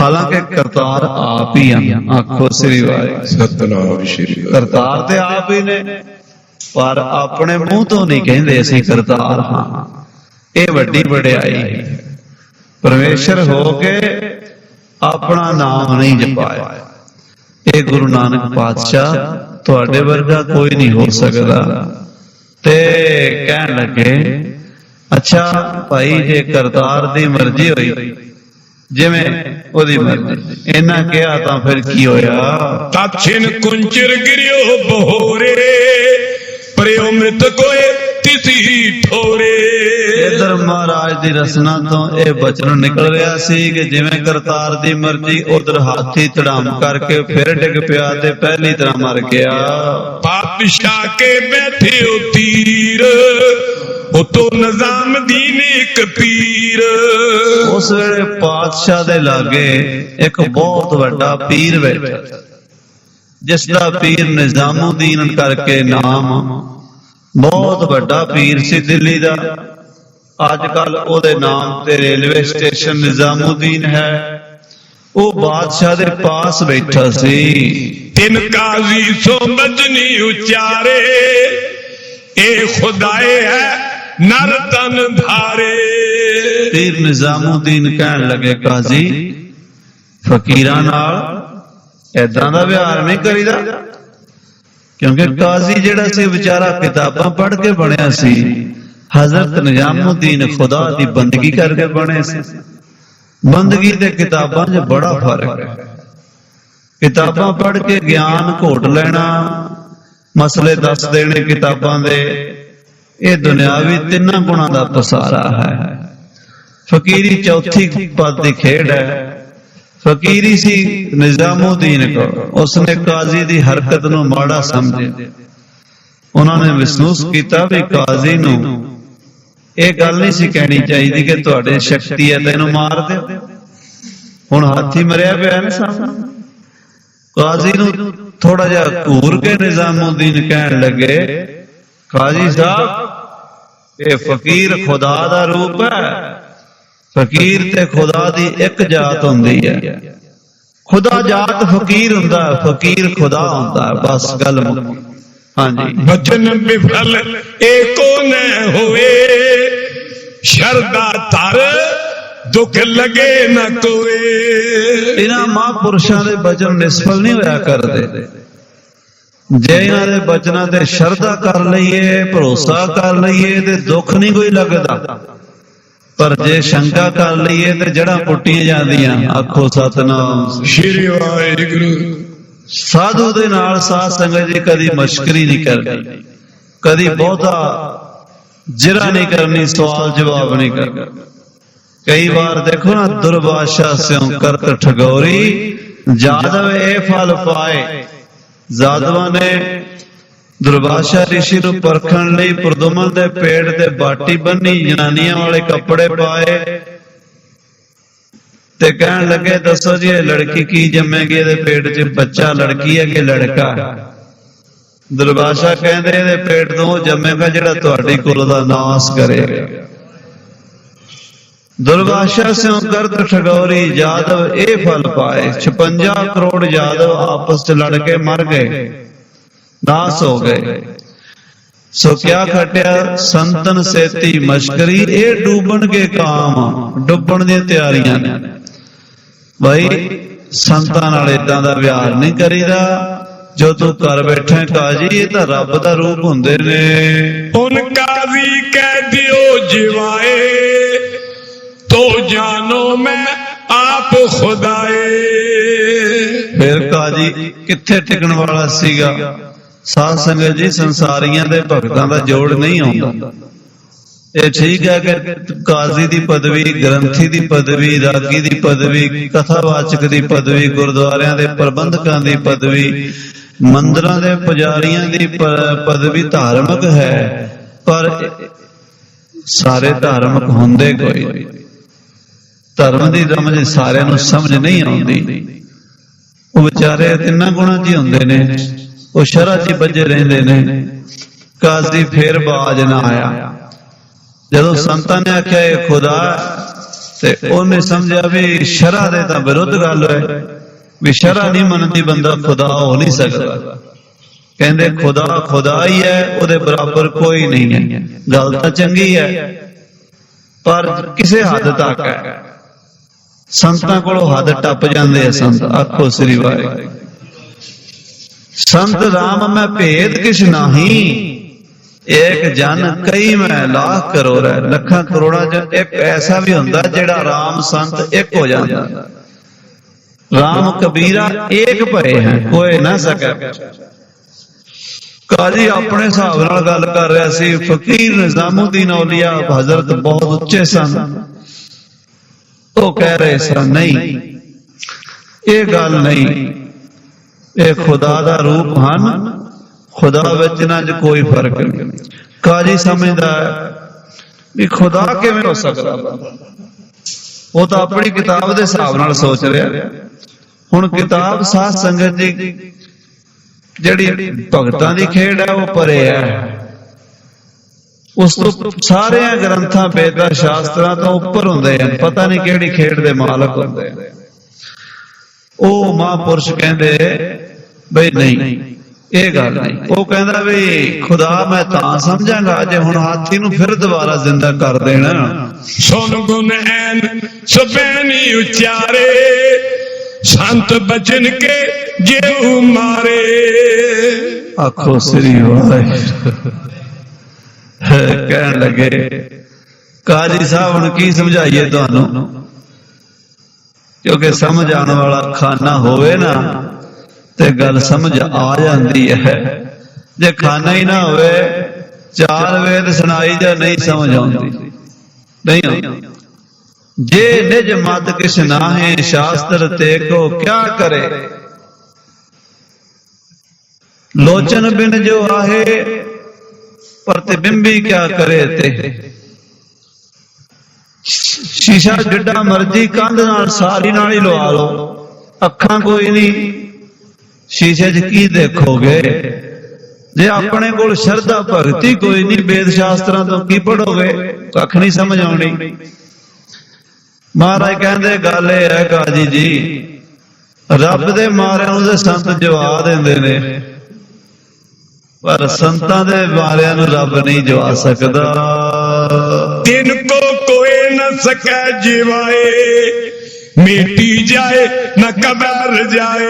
ਹਾਲਾਂਕਿ ਕਰਤਾਰ ਆਪ ਹੀ ਆ। ਆਖੋ ਸ੍ਰੀ ਵਾਹਿਗੁਰੂ। ਸਤਨਾਮ ਸ਼੍ਰੀ ਕਰਤਾਰ ਤੇ ਆਪ ਹੀ ਨੇ, ਪਰ ਆਪਣੇ ਮੂੰਹ ਤੋਂ ਨਹੀਂ ਕਹਿੰਦੇ ਅਸੀਂ ਕਰਤਾਰ ਹਾਂ। ਇਹ ਵੱਡੀ ਵਡਿਆਈ। ਪਰਮੇਸ਼ਰ ਹੋ ਕੇ ਆਪਣਾ ਨਾਮ ਨਹੀਂ ਜਪਾਇਆ। ਇਹ ਗੁਰੂ ਨਾਨਕ ਪਾਤਸ਼ਾਹ ਤੁਹਾਡੇ ਵਰਗਾ ਕੋਈ ਨਹੀਂ ਹੋ ਸਕਦਾ। ਤੇ ਕਹਿਣ ਲੱਗੇ, ਅੱਛਾ ਭਾਈ, ਜੇ ਕਰਤਾਰ ਦੀ ਮਰਜ਼ੀ ਹੋਈ, ਜਿਵੇਂ ਉਹਦੀ ਮਰਜ਼ੀ, ਇਹਨਾਂ ਕਿਹਾ ਤਾਂ ਫਿਰ ਕੀ ਹੋਇਆ? ਤਾਛਿਨ ਕੁੰਚਰ ਗਿਰਿਓ ਬਹੋਰੇ, ਪਰਿਓ ਮ੍ਰਿਤ ਕੋਏ ਤਿਸੀ ਠੋਰੇ। ਇਧਰ ਮਹਾਰਾਜ ਦੀ ਰਸਨਾ ਤੋਂ ਇਹ ਬਚਨ ਨਿਕਲ ਰਿਹਾ ਸੀ ਕਿ ਜਿਵੇਂ ਕਰਤਾਰ ਦੀ ਮਰਜ਼ੀ, ਉਧਰ ਹਾਥੀ ਧੜਾਮ ਕਰਕੇ ਫਿਰ ਡਿੱਗ ਪਿਆ ਤੇ ਪਹਿਲੀ ਤਰ੍ਹਾਂ ਮਰ ਗਿਆ। ਪਾਤਸ਼ਾਹ ਕੇ ਬੈਠੇ ਹੋ ਤੀਰ, ਉਤੋਂ ਨਿਜ਼ਾਮ ਦੀਨ ਇੱਕ ਪੀਰ। ਉਸ ਵੇਲੇ ਪਾਤਸ਼ਾਹ ਦੇ ਲਾਗੇ ਇੱਕ ਬਹੁਤ ਵੱਡਾ ਪੀਰ ਬੈਠਾ, ਜਿਸ ਦਾ ਪੀਰ ਨਿਜ਼ਾਮੁਦੀਨ ਕਰਕੇ ਨਾਮ, ਬਹੁਤ ਵੱਡਾ ਪੀਰ ਸੀ ਦਿੱਲੀ ਦਾ। ਅੱਜ ਕੱਲ ਉਹਦੇ ਨਾਮ ਤੇ ਰੇਲਵੇ ਸਟੇਸ਼ਨ ਨਿਜ਼ਾਮੁਦੀਨ ਹੈ। ਉਹ ਬਾਦਸ਼ਾਹ ਦੇ ਪਾਸ ਬੈਠਾ ਸੀ। ਤਿੰਨ ਕਾਜ਼ੀ ਸੋ ਬਚਨੀ ਉਚਾਰੇ, ਇਹ ਖੁਦਾਏ ਹੈ ਨਰ ਤਨ ਧਾਰੇ। ਪੀਰ ਨਿਜ਼ਾਮੁਦੀਨ ਕਹਿਣ ਲੱਗੇ, ਕਾਜ਼ੀ, ਫਕੀਰਾਂ ਨਾਲ ਏਦਾਂ ਦਾ ਵਿਹਾਰ ਨਹੀਂ ਕਰੀਦਾ। ਕਿਉਂਕਿ ਕਾਜ਼ੀ ਜਿਹੜਾ ਸੀ ਵਿਚਾਰਾ ਕਿਤਾਬਾਂ ਪੜ੍ਹ ਕੇ ਬਣਿਆ ਸੀ। ਹਜ਼ਰਤ ਨਿਜ਼ਾਮੁਦੀਨ ਖੁਦਾ ਦੀ ਬੰਦਗੀ ਕਰਕੇ ਬਣੇ ਸੀ। ਬੰਦਗੀ ਤੇ ਕਿਤਾਬਾਂ 'ਚ ਬੜਾ ਫਰਕ ਹੈ। ਕਿਤਾਬਾਂ ਪੜ੍ਹ ਕੇ ਗਿਆਨ ਘੋਟ ਲੈਣਾ, ਮਸਲੇ ਦੱਸ ਦੇਣੇ ਕਿਤਾਬਾਂ ਦੇ, ਇਹ ਦੁਨਿਆਵੀ ਤਿੰਨਾਂ ਗੁਣਾਂ ਦਾ ਪਸਾਰਾ ਹੈ। ਫਕੀਰੀ ਚੌਥੀ ਪਦ ਦੀ ਖੇਡ ਹੈ। ਫਕੀਰੀ ਸੀ ਨਿਜ਼ਾਮੁਦੀਨ ਕੋਲ, ਉਸਨੇ ਕਾਜ਼ੀ ਦੀ ਹਰਕਤ ਨੂੰ ਮਾੜਾ ਸਮਝਿਆ। ਉਹਨਾਂ ਨੇ ਮਹਿਸੂਸ ਕੀਤਾ ਵੀ ਕਾਜ਼ੀ ਨੂੰ ਇਹ ਗੱਲ ਨਹੀਂ ਸੀ ਕਹਿਣੀ ਚਾਹੀਦੀ ਕਿ ਤੁਹਾਡੇ ਸ਼ਕਤੀ ਹੈ ਤੈਨੂੰ ਮਾਰ ਦਿਓ। ਹੁਣ ਹਾਥੀ ਮਰਿਆ ਪਿਆ ਨਾ ਸਾਹਮਣੇ। ਕਾਜ਼ੀ ਨੂੰ ਥੋੜਾ ਜਿਹਾ ਘੂਰ ਕੇ ਨਿਜ਼ਾਮੁਦੀਨ ਕਹਿਣ ਲੱਗੇ, ਕਾਜ਼ੀ ਸਾਹਿਬ, ਇਹ ਫਕੀਰ ਖੁਦਾ ਦਾ ਰੂਪ ਹੈ। ਫਕੀਰ ਤੇ ਖੁਦਾ ਦੀ ਇੱਕ ਜਾਤ ਹੁੰਦੀ ਹੈ। ਖੁਦਾ ਜਾਤ ਫਕੀਰ ਹੁੰਦਾ, ਫਕੀਰ ਖੁਦਾ ਹੁੰਦਾ। ਬਸ ਗੱਲ ਮੁੱਕ। ਹਾਂਜੀ, ਬਚਨ ਵਿਫਲ ਏਕੋ ਨ ਹੋਏ, ਸ਼ਰਦਾ ਧਰ ਦੁੱਖ ਲਗੇ ਨ ਕੋਏ। ਇਹਨਾਂ ਮਹਾਂਪੁਰਸ਼ਾਂ ਦੇ ਬਚਨ ਨਿਸਫਲ ਨਹੀਂ ਹੋਇਆ ਕਰਦੇ। ਜੇ ਇਹਨਾਂ ਦੇ ਬਚਨਾਂ ਤੇ ਸ਼ਰਧਾ ਕਰ ਲਈਏ, ਭਰੋਸਾ ਕਰ ਲਈਏ ਤੇ ਦੁੱਖ ਨਹੀਂ ਕੋਈ ਲੱਗਦਾ। ਪਰ ਜੇ ਸ਼ੰਕਾ ਕਰ ਲਈਏ ਤੇ ਜੜਾਂ ਪੁੱਟੀਆਂ ਜਾਂਦੀਆਂ। ਆਖੋ ਸਤਨਾਮ ਸ਼੍ਰੀ ਵਾਹਿਗੁਰੂ। ਸਾਧੂ ਦੇ ਨਾਲ ਸਾਧ ਸੰਗਤ ਜੀ ਕਦੀ ਮਸ਼ਕਰੀ ਨਹੀਂ ਕਰਨੀ, ਕਦੀ ਬਹੁਤਾ ਜਿਰਾ ਨਹੀਂ ਕਰਨੀ, ਸਵਾਲ ਜਵਾਬ ਨਹੀਂ ਕਰਨਾ। ਕਈ ਵਾਰ ਦੇਖੋ ਨਾ, ਦੁਰਭਾਸ਼ਾ ਸਿਉ ਕਰਤ ਠਗੋਰੀ, ਜਾਦਵ ਇਹ ਫਲ ਪਾਏ। ਜਾਦਵਾਂ ਨੇ ਦੁਰਵਾਸਾ ਰਿਸ਼ੀ ਨੂੰ ਪਰਖਣ ਲਈ ਪ੍ਰਦੁਮਨ ਦੇ ਪੇੜ ਤੇ ਬਾਟੀ ਬੰਨੀ, ਜਨਾਨੀਆਂ ਵਾਲੇ ਕੱਪੜੇ ਪਾਏ ਤੇ ਕਹਿਣ ਲੱਗੇ ਦੱਸੋ ਜੀ ਇਹ ਲੜਕੀ ਕੀ ਜੰਮੇਗੀ, ਇਹਦੇ ਪੇਟ 'ਚ ਬੱਚਾ ਲੜਕੀ ਹੈ ਕਿ ਲੜਕਾ? ਦੁਰਵਾਸਾ ਕਹਿੰਦੇ ਇਹਦੇ ਪੇਟ ਤੋਂ ਉਹ ਜੰਮੇਗਾ ਜਿਹੜਾ ਤੁਹਾਡੀ ਕੁਲ ਦਾ ਨਾਸ ਕਰੇਗਾ। ਦੁਰਵਾਸਾ ਸਿਉ ਕਰਤ ਠਗੌਰੀ, ਜਾਦਵ ਇਹ ਫਲ ਪਾਏ। 56 ਕਰੋੜ ਜਾਦਵ ਆਪਸ ਚ ਲੜ ਕੇ ਮਰ ਗਏ, ਨਾਸ ਹੋ ਗਏ। ਸੋ ਕਿਆ ਖਟਿਆ ਸੰਤਨ ਸੇਤੀ ਮਸ਼ਕਰੀ, ਇਹ ਡੂਬਣਗੇ ਕਾਮ, ਡੁੱਬਣ ਦੀਆਂ ਤਿਆਰੀਆਂ ਨੇ। ਭਾਈ ਸੰਤਾਂ ਨਾਲ ਏਦਾਂ ਦਾ ਵਿਹਾਰ ਨਹੀਂ ਕਰੀਦਾ ਜੋ ਤੂੰ ਕਰ ਬੈਠਾ ਕਾਜੀ, ਇਹ ਤਾਂ ਰੱਬ ਦਾ ਰੂਪ ਹੁੰਦੇ ਨੇ। ਉਨ ਕਾਜ਼ੀ ਕਹਿ ਦਿਓ ਜਿਵਾਏ, तो जानो मैं आप खुदाए। ਫਿਰ ਕਾਜੀ ਕਿੱਥੇ ਟਿਕਣ ਵਾਲਾ ਸੀਗਾ। ਸਾਧ ਸੰਗਤ ਜੀ, ਸੰਸਾਰੀਆਂ ਦੇ ਭਗਤਾਂ ਦਾ ਜੋੜ ਨਹੀਂ ਆਉਂਦਾ। ਇਹ ਠੀਕ ਹੈ ਕਿ ਕਾਜ਼ੀ ਦੀ ਪਦਵੀ, ਗ੍ਰੰਥੀ ਦੀ ਪਦਵੀ, ਰਾਗੀ ਦੀ ਪਦਵੀ, ਕਥਾਵਾਚਕ ਦੀ ਪਦਵੀ, ਗੁਰਦੁਆਰਿਆਂ ਦੇ ਪ੍ਰਬੰਧਕਾਂ ਦੀ ਪਦਵੀ, ਮੰਦਰਾਂ ਦੇ ਪੁਜਾਰੀਆਂ ਦੀ ਪਦਵੀ ਧਾਰਮਿਕ ਹੈ, ਪਰ ਸਾਰੇ ਧਾਰਮਿਕ ਹੁੰਦੇ ਕੋਈ ਨਹੀਂ। ਧਰਮ ਦੀ ਰਮਜ ਸਾਰਿਆਂ ਨੂੰ ਸਮਝ ਨਹੀਂ ਆਉਂਦੀ। ਉਹ ਵਿਚਾਰੇ ਤਿੰਨਾਂ ਗੁਣਾਂ 'ਚ ਹੀ ਹੁੰਦੇ ਨੇ, ਉਹ ਸ਼ਰ੍ਹਾ 'ਚ ਵੱਜੇ ਰਹਿੰਦੇ ਨੇ। ਕਾਜ਼ੀ ਫੇਰ ਬਾਜ ਨਾ ਆਇਆ। ਜਦੋਂ ਸੰਤਾਂ ਨੇ ਆਖਿਆ ਇਹ ਖੁਦਾ, ਤੇ ਉਹਨੇ ਸਮਝਿਆ ਵੀ ਸ਼ਰ੍ਹਾ ਦੇ ਤਾਂ ਵਿਰੁੱਧ ਗੱਲ ਹੈ, ਵੀ ਸ਼ਰ੍ਹਾ ਨਹੀਂ ਮੰਨਦੀ ਬੰਦਾ ਖੁਦਾ ਹੋ ਨਹੀਂ ਸਕਦਾ। ਕਹਿੰਦੇ ਖੁਦਾ ਖੁਦਾ ਹੀ ਹੈ, ਉਹਦੇ ਬਰਾਬਰ ਕੋਈ ਨਹੀਂ ਹੈ। ਗੱਲ ਤਾਂ ਚੰਗੀ ਹੈ, ਪਰ ਕਿਸੇ ਹੱਦ ਤੱਕ ਹੈ। ਸੰਤਾਂ ਕੋਲੋਂ ਹੱਦ ਟੱਪ ਜਾਂਦੇ ਆ ਸੰਤ। ਆਖੋ ਸ੍ਰੀ ਵਾਹਿਗੁਰੂ। ਸੰਤ ਰਾਮ ਮੈਂ ਭੇਦ ਕਿਛ ਨਾਹੀ, ਏਕ ਜਨ ਕਈ ਮੈਂ ਲੱਖ ਕਰੋੜ ਹੈ। ਲੱਖਾਂ ਕਰੋੜਾਂ ਚ ਇੱਕ ਐਸਾ ਵੀ ਹੁੰਦਾ ਜਿਹੜਾ ਰਾਮ ਸੰਤ ਇੱਕ ਹੋ ਜਾਂਦਾ। ਰਾਮ ਕਬੀਰਾ ਏਕ ਭਏ ਹੈ, ਕੋਏ ਨਾ ਸਕੈ। ਕਾਜ਼ੀ ਆਪਣੇ ਹਿਸਾਬ ਨਾਲ ਗੱਲ ਕਰ ਰਿਹਾ ਸੀ। ਫਕੀਰ ਨਿਜ਼ਾਮੁਦੀਨ ਔਲੀਆ ਹਜ਼ਰਤ ਬਹੁਤ ਉੱਚੇ ਸਨ। ਉਹ ਕਹਿ ਰਹੇ ਸਨ ਨਹੀਂ, ਇਹ ਗੱਲ ਨਹੀਂ, ਇਹ ਖੁਦਾ ਦਾ ਰੂਪ ਹਨ, ਖੁਦਾ ਵਿੱਚ ਇਹਨਾਂ 'ਚ ਕੋਈ ਫਰਕ ਨਹੀਂ। ਕਾਜ਼ੀ ਸਮਝਦਾ ਵੀ ਖੁਦਾ ਕਿਵੇਂ ਹੋ ਸਕਦਾ? ਉਹ ਤਾਂ ਆਪਣੀ ਕਿਤਾਬ ਦੇ ਹਿਸਾਬ ਨਾਲ ਸੋਚ ਰਿਹਾ। ਹੁਣ ਕਿਤਾਬ ਸਾਧ ਸੰਗਤ ਦੀ ਜਿਹੜੀ ਭਗਤਾਂ ਦੀ ਖੇਡ ਹੈ ਉਹ ਪਰੇ ਹੈ। ਉਸ ਤੋਂ ਸਾਰਿਆਂ ਗ੍ਰੰਥਾਂ ਵੇਦਾਂ ਸ਼ਾਸਤਰਾਂ ਤੋਂ ਉੱਪਰ ਹੁੰਦੇ ਹਨ। ਪਤਾ ਨਹੀਂ ਕਿਹੜੀ ਖੇਡ ਦੇ ਮਾਲਕ ਹੁੰਦੇ ਹਨ। ਉਹ ਮਹਾਂਪੁਰਸ਼ ਕਹਿੰਦੇ ਬਈ ਨਹੀਂ, ਇਹ ਗੱਲ ਨਹੀਂ। ਉਹ ਕਹਿੰਦਾ ਵੀ ਖੁਦਾ ਮੈਂ ਤਾਂ ਸਮਝਾਂਗਾ ਜੇ ਹੁਣ ਹਾਥੀ ਨੂੰ ਫਿਰ ਦੁਬਾਰਾ ਜ਼ਿੰਦਾ ਕਰ ਦੇਣਾ। ਸੁਨ ਗੁਣ ਐਨ ਸਬੈਨੀ ਉਚਾਰੇ, ਸੰਤ ਬਚਨ ਕੇ ਜਿਹੂ ਮਾਰੇ। ਆਖੋ ਸ੍ਰੀ ਵਾਹਿਗੁਰੂ। ਕਹਿਣ ਲੱਗੇ ਕਾਜ਼ੀ ਸਾਹਿਬ ਹੁਣ ਕੀ ਸਮਝਾਈਏ ਤੁਹਾਨੂੰ, ਕਿਉਂਕਿ ਸਮਝ ਆਉਣ ਵਾਲਾ ਖਾਨਾ ਹੋਵੇ ਨਾ ਤੇ ਗੱਲ ਸਮਝ ਆ ਜਾਂਦੀ ਹੈ। ਜੇ ਖਾਨਾ ਹੀ ਨਾ ਹੋਵੇ, ਚਾਰ ਵੇਦ ਸੁਣਾਈ ਜਾਂ ਨਹੀਂ ਸਮਝ ਆਉਂਦੀ, ਨਹੀਂ ਆਉਂਦੀ। ਜੇ ਨਿਜ ਮਤ ਕਿਛ ਨਾਹੇ, ਸ਼ਾਸਤਰ ਤੇ ਕੋ ਕਿਆ ਕਰੇ। ਲੋਚਨ ਬਿਨ ਜੋ ਆਹੇ, ਪ੍ਰਤਿਬਿੰਬੀ ਕਿਆ ਕਰੇ ਤੇ। ਸ਼ੀਸ਼ਾ ਜਿੱਡਾ ਮਰਜੀ ਕੰਧ ਨਾਲ ਸਾਰੀ ਨਾਲ ਹੀ ਲਵਾ ਲਓ, ਅੱਖਾਂ ਕੋਈ ਨਹੀਂ, ਸ਼ੀਸ਼ੇ 'ਚ ਕੀ ਦੇਖੋਗੇ? ਜੇ ਆਪਣੇ ਕੋਲ ਸ਼ਰਧਾ ਭਗਤੀ ਕੋਈ ਨਹੀਂ, ਵੇਦ ਸ਼ਾਸਤਰਾਂ ਤੋਂ ਕੀ ਪੜੋਗੇ? ਕੱਖ ਨਹੀਂ ਸਮਝ ਆਉਣੀ। ਮਹਾਰਾਜ ਕਹਿੰਦੇ ਗੱਲ ਇਹ ਹੈ ਕਾਜੀ ਜੀ, ਰੱਬ ਦੇ ਮਾਰਿਆਂ ਨੂੰ ਤੇ ਸੰਤ ਜਵਾ ਦਿੰਦੇ ਨੇ, ਪਰ ਸੰਤਾਂ ਦੇ ਮਾਰਿਆਂ ਨੂੰ ਰੱਬ ਨਹੀਂ ਜਵਾ ਸਕਦਾ। ਤਿਨ ਕੋ ਕੋਏ ਨਾ ਸਕੈ ਜਿਵਾਏ, ਮਿਟੀ ਜਾਏ ਨਾ ਕਬਰ ਜਾਏ।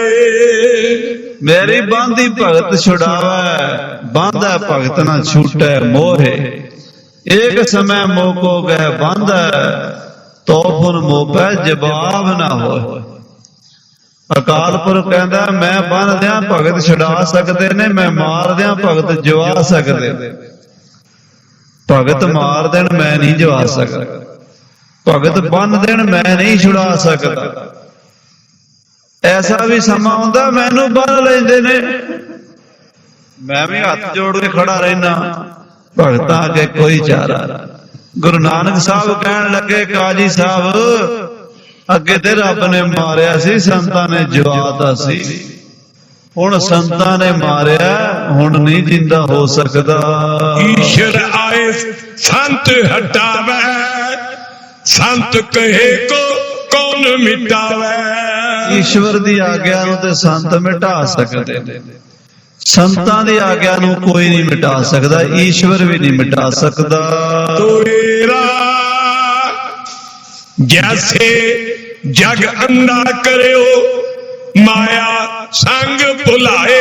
ਮੇਰੀ ਬਾਂਦੀ ਭਗਤ ਛੁਡਾਵੇ, ਬਾਂਧੈ ਭਗਤ ਨਾ ਛੂਟੈ ਮੋਹੇ। ਏਕ ਸਮੈ ਮੋਕੋ ਗਏ ਬਾਂਧੈ, ਤੋ ਫੁਨ ਮੋਪੈ ਜਵਾਬ ਨਾ ਹੋਏ। ਅਕਾਲ ਪੁਰਖ ਕਹਿੰਦਾ ਮੈਂ ਬੰਨਦਿਆਂ ਭਗਤ ਛੁਡਾ ਸਕਦੇ ਨੇ, ਮੈਂ ਮਾਰਦਿਆਂ ਭਗਤ ਜਵਾ ਸਕਦੇ। ਭਗਤ ਮਾਰ ਦੇਣ ਮੈਂ ਨਹੀਂ ਜਵਾ ਸਕਦਾ, ਭਗਤ ਬੰਨ ਦੇਣ ਮੈਂ ਨਹੀਂ ਛੁਡਾ ਸਕਦਾ। ਐਸਾ ਵੀ ਸਮਾਂ ਆਉਂਦਾ ਮੈਨੂੰ ਬੰਨ ਲੈਂਦੇ ਨੇ, ਮੈਂ ਵੀ ਹੱਥ ਜੋੜ ਕੇ ਖੜਾ ਰਹਿਣਾ, ਭਗਤਾਂ ਅੱਗੇ ਕੋਈ ਚਾਰਾ। ਗੁਰੂ ਨਾਨਕ ਸਾਹਿਬ ਕਹਿਣ ਲੱਗੇ ਕਾਜੀ ਸਾਹਿਬ ਅੱਗੇ ਤੇ ਰੱਬ ਨੇ ਮਾਰਿਆ ਸੀ, ਸੰਤਾਂ ਨੇ ਜਵਾਤਾ ਸੀ, ਹੁਣ ਸੰਤਾਂ ਨੇ ਮਾਰਿਆ, ਹੁਣ ਨਹੀਂ ਜਿੰਦਾ ਹੋ ਸਕਦਾ। ਈਸ਼ਰ ਆਏ ਸੰਤ ਹਟਾਵੇ, ਸੰਤ ਕਹੇ ਕੋ ਕੌਣ ਮਿਟਾਵੇ। ਈਸ਼ਵਰ ਦੀ ਆਗਿਆ ਨੂੰ ਤੇ ਸੰਤ ਮਿਟਾ ਸਕਦੇ ਨੇ, ਸੰਤਾਂ ਦੀ ਆਗਿਆ ਨੂੰ ਕੋਈ ਨਹੀਂ ਮਿਟਾ ਸਕਦਾ, ਈਸ਼ਵਰ ਵੀ ਨਹੀਂ ਮਿਟਾ ਸਕਦਾ। ਤੋਏਰਾ ਜੈਸੇ ਜਗ ਅੰਧਾ ਕਰਿਓ, ਮਾਇਆ ਸੰਗ ਭੁਲਾਏ।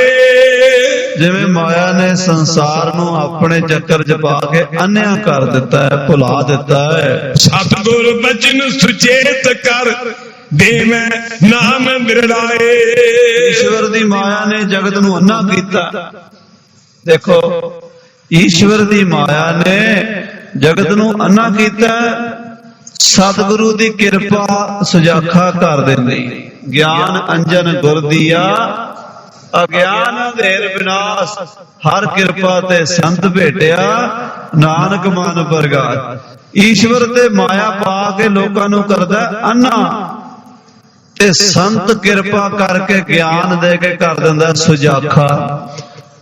ਜਿਵੇਂ ਮਾਇਆ ਨੇ ਸੰਸਾਰ ਨੂੰ ਆਪਣੇ ਚੱਕਰ 'ਚ ਪਾ ਕੇ ਅੰਨ੍ਹਿਆ ਕਰ ਦਿੱਤਾ ਹੈ, ਭੁਲਾ ਦਿੱਤਾ ਹੈ। ਸਤਿਗੁਰ ਬਚਨ ਸੁਚੇਤ ਕਰ, ਦੇਵੇਂ ਨਾਮ ਬਿਰਲਾਏ। ਈਸ਼ਵਰ ਦੀ ਮਾਇਆ ਨੇ ਜਗਤ ਨੂੰ ਅੰਨਾ ਕੀਤਾ। ਦੇਖੋ ਈਸ਼ਵਰ ਦੀ ਮਾਇਆ ਨੇ ਜਗਤ ਨੂੰ ਅੰਨਾ ਕੀਤਾ, ਸਤਿਗੁਰੂ ਦੀ ਕਿਰਪਾ ਸੁਜਾਖਾ ਕਰ ਦਿੰਦੀ। ਗਿਆਨ ਅੰਜਨ ਗੁਰ ਦੀਆ, ਅਗਿਆਨ ਅੰਧੇਰ ਵਿਨਾਸ਼, ਹਰ ਕਿਰਪਾ ਤੇ ਸੰਤ ਭੇਟਿਆ, ਨਾਨਕ ਮਨ ਪ੍ਰਗਾਸ। ਈਸ਼ਵਰ ਤੇ ਮਾਇਆ ਪਾ ਕੇ ਲੋਕਾਂ ਨੂੰ ਕਰਦਾ ਅੰਨਾ, ਤੇ ਸੰਤ ਕਿਰਪਾ ਕਰਕੇ ਗਿਆਨ ਦੇ ਕੇ ਕਰ ਦਿੰਦਾ ਸੁਜਾਖਾ।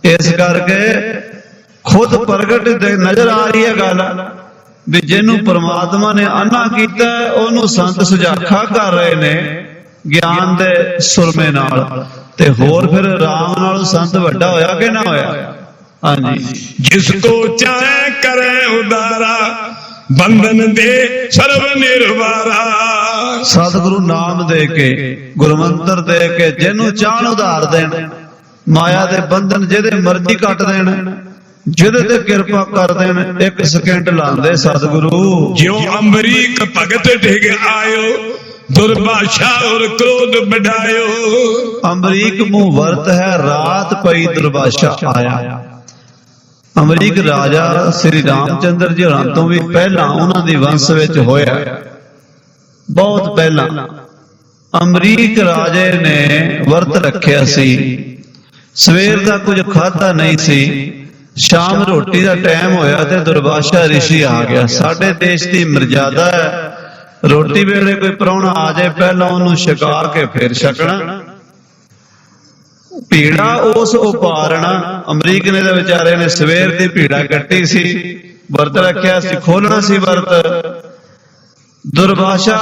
ਇਸ ਕਰਕੇ ਖੁਦ ਪ੍ਰਗਟ ਨਜ਼ਰ ਆ ਰਹੀ ਹੈ ਗੱਲ ਵੀ ਜਿਹਨੂੰ ਪ੍ਰਮਾਤਮਾ ਨੇ ਅੰਨਾ ਕੀਤਾ ਉਹਨੂੰ ਸੰਤ ਸੁਜਾਖਾ ਕਰ ਰਹੇ ਨੇ ਗਿਆਨ ਦੇ ਸੁਰਮੇ ਨਾਲ। ਤੇ ਹੋਰ ਫਿਰ ਰਾਮ ਨਾਲੋਂ ਸੰਤ ਵੱਡਾ ਹੋਇਆ ਕਿ ਨਾ ਹੋਇਆ? ਹਾਂਜੀ। ਜਿਸ ਕੋ ਚਾਹੇ ਕਰੇ ਉਦਾਰਾ, ਬੰਧਨ ਦੇ ਸਰਬ ਨਿਰਵਾਰਾ। ਸਤਿਗੁਰੂ ਨਾਮ ਦੇ ਕੇ, ਗੁਰਮੰਤਰ ਦੇ ਕੇ ਜਿਹਨੂੰ ਚਾਹਣ ਉਧਾਰ ਦੇਣ, ਮਾਇਆ ਦੇ ਬੰਧਨ ਜਿਹਦੇ ਮਰਜ਼ੀ ਕੱਟ ਦੇਣ, ਜਿਹਦੇ ਤੇ ਕਿਰਪਾ ਕਰ ਦੇਣ, ਇੱਕ ਸਕਿੰਟ ਲਾਉਂਦੇ ਸਤਿਗੁਰੂ। ਜਿਉ ਅੰਬਰੀਕ ਭਗਤ ਡਿਗ ਆਇਓ, ਦੁਰਭਾਸ਼ਾ ਔਰ ਕ੍ਰੋਧ ਵਡਾਇਓ। ਅੰਬਰੀਕ ਮੂੰਹ ਵਰਤ ਹੈ, ਰਾਤ ਪਈ ਦੁਰਭਾਸ਼ਾ ਆਇਆ। ਅਮਰੀਕ ਰਾਜਾ ਸ੍ਰੀ ਰਾਮਚੰਦਰ ਜੀ ਹੋਰਾਂ ਤੋਂ ਵੀ ਪਹਿਲਾਂ ਉਹਨਾਂ ਦੀ ਵੰਸ਼ ਵਿੱਚ ਹੋਇਆ, ਬਹੁਤ ਪਹਿਲਾਂ। ਅਮਰੀਕ ਰਾਜੇ ਨੇ ਵਰਤ ਰੱਖਿਆ ਸੀ, ਸਵੇਰ ਦਾ ਕੁਝ ਖਾਧਾ ਨਹੀਂ ਸੀ, ਸ਼ਾਮ ਰੋਟੀ ਦਾ ਟਾਈਮ ਹੋਇਆ ਤੇ ਦੁਰਭਾਸ਼ਾ ਰਿਸ਼ੀ ਆ ਗਿਆ। ਸਾਡੇ ਦੇਸ਼ ਦੀ ਮਰਜ਼ਾਦਾ ਹੈ, ਰੋਟੀ ਵੇਲੇ ਕੋਈ ਪ੍ਰਾਹੁਣਾ ਆ ਜਾਏ ਪਹਿਲਾਂ ਉਹਨੂੰ ਛਕਾ ਕੇ ਫਿਰ ਛਕਣਾ। ਭੀੜਾ ਉਸ ਉਪਾਰਣਾ, ਅਮਰੀਕ ਨੇ ਤਾਂ ਵਿਚਾਰੇ ਨੇ ਸਵੇਰ ਦੀ ਭੀੜਾ ਕੱਟੀ ਸੀ, ਵਰਤ ਰੱਖਿਆ ਸੀ, ਖੋਲਣਾ ਸੀ ਵਰਤ। ਦੁਰਭਾਸ਼ਾ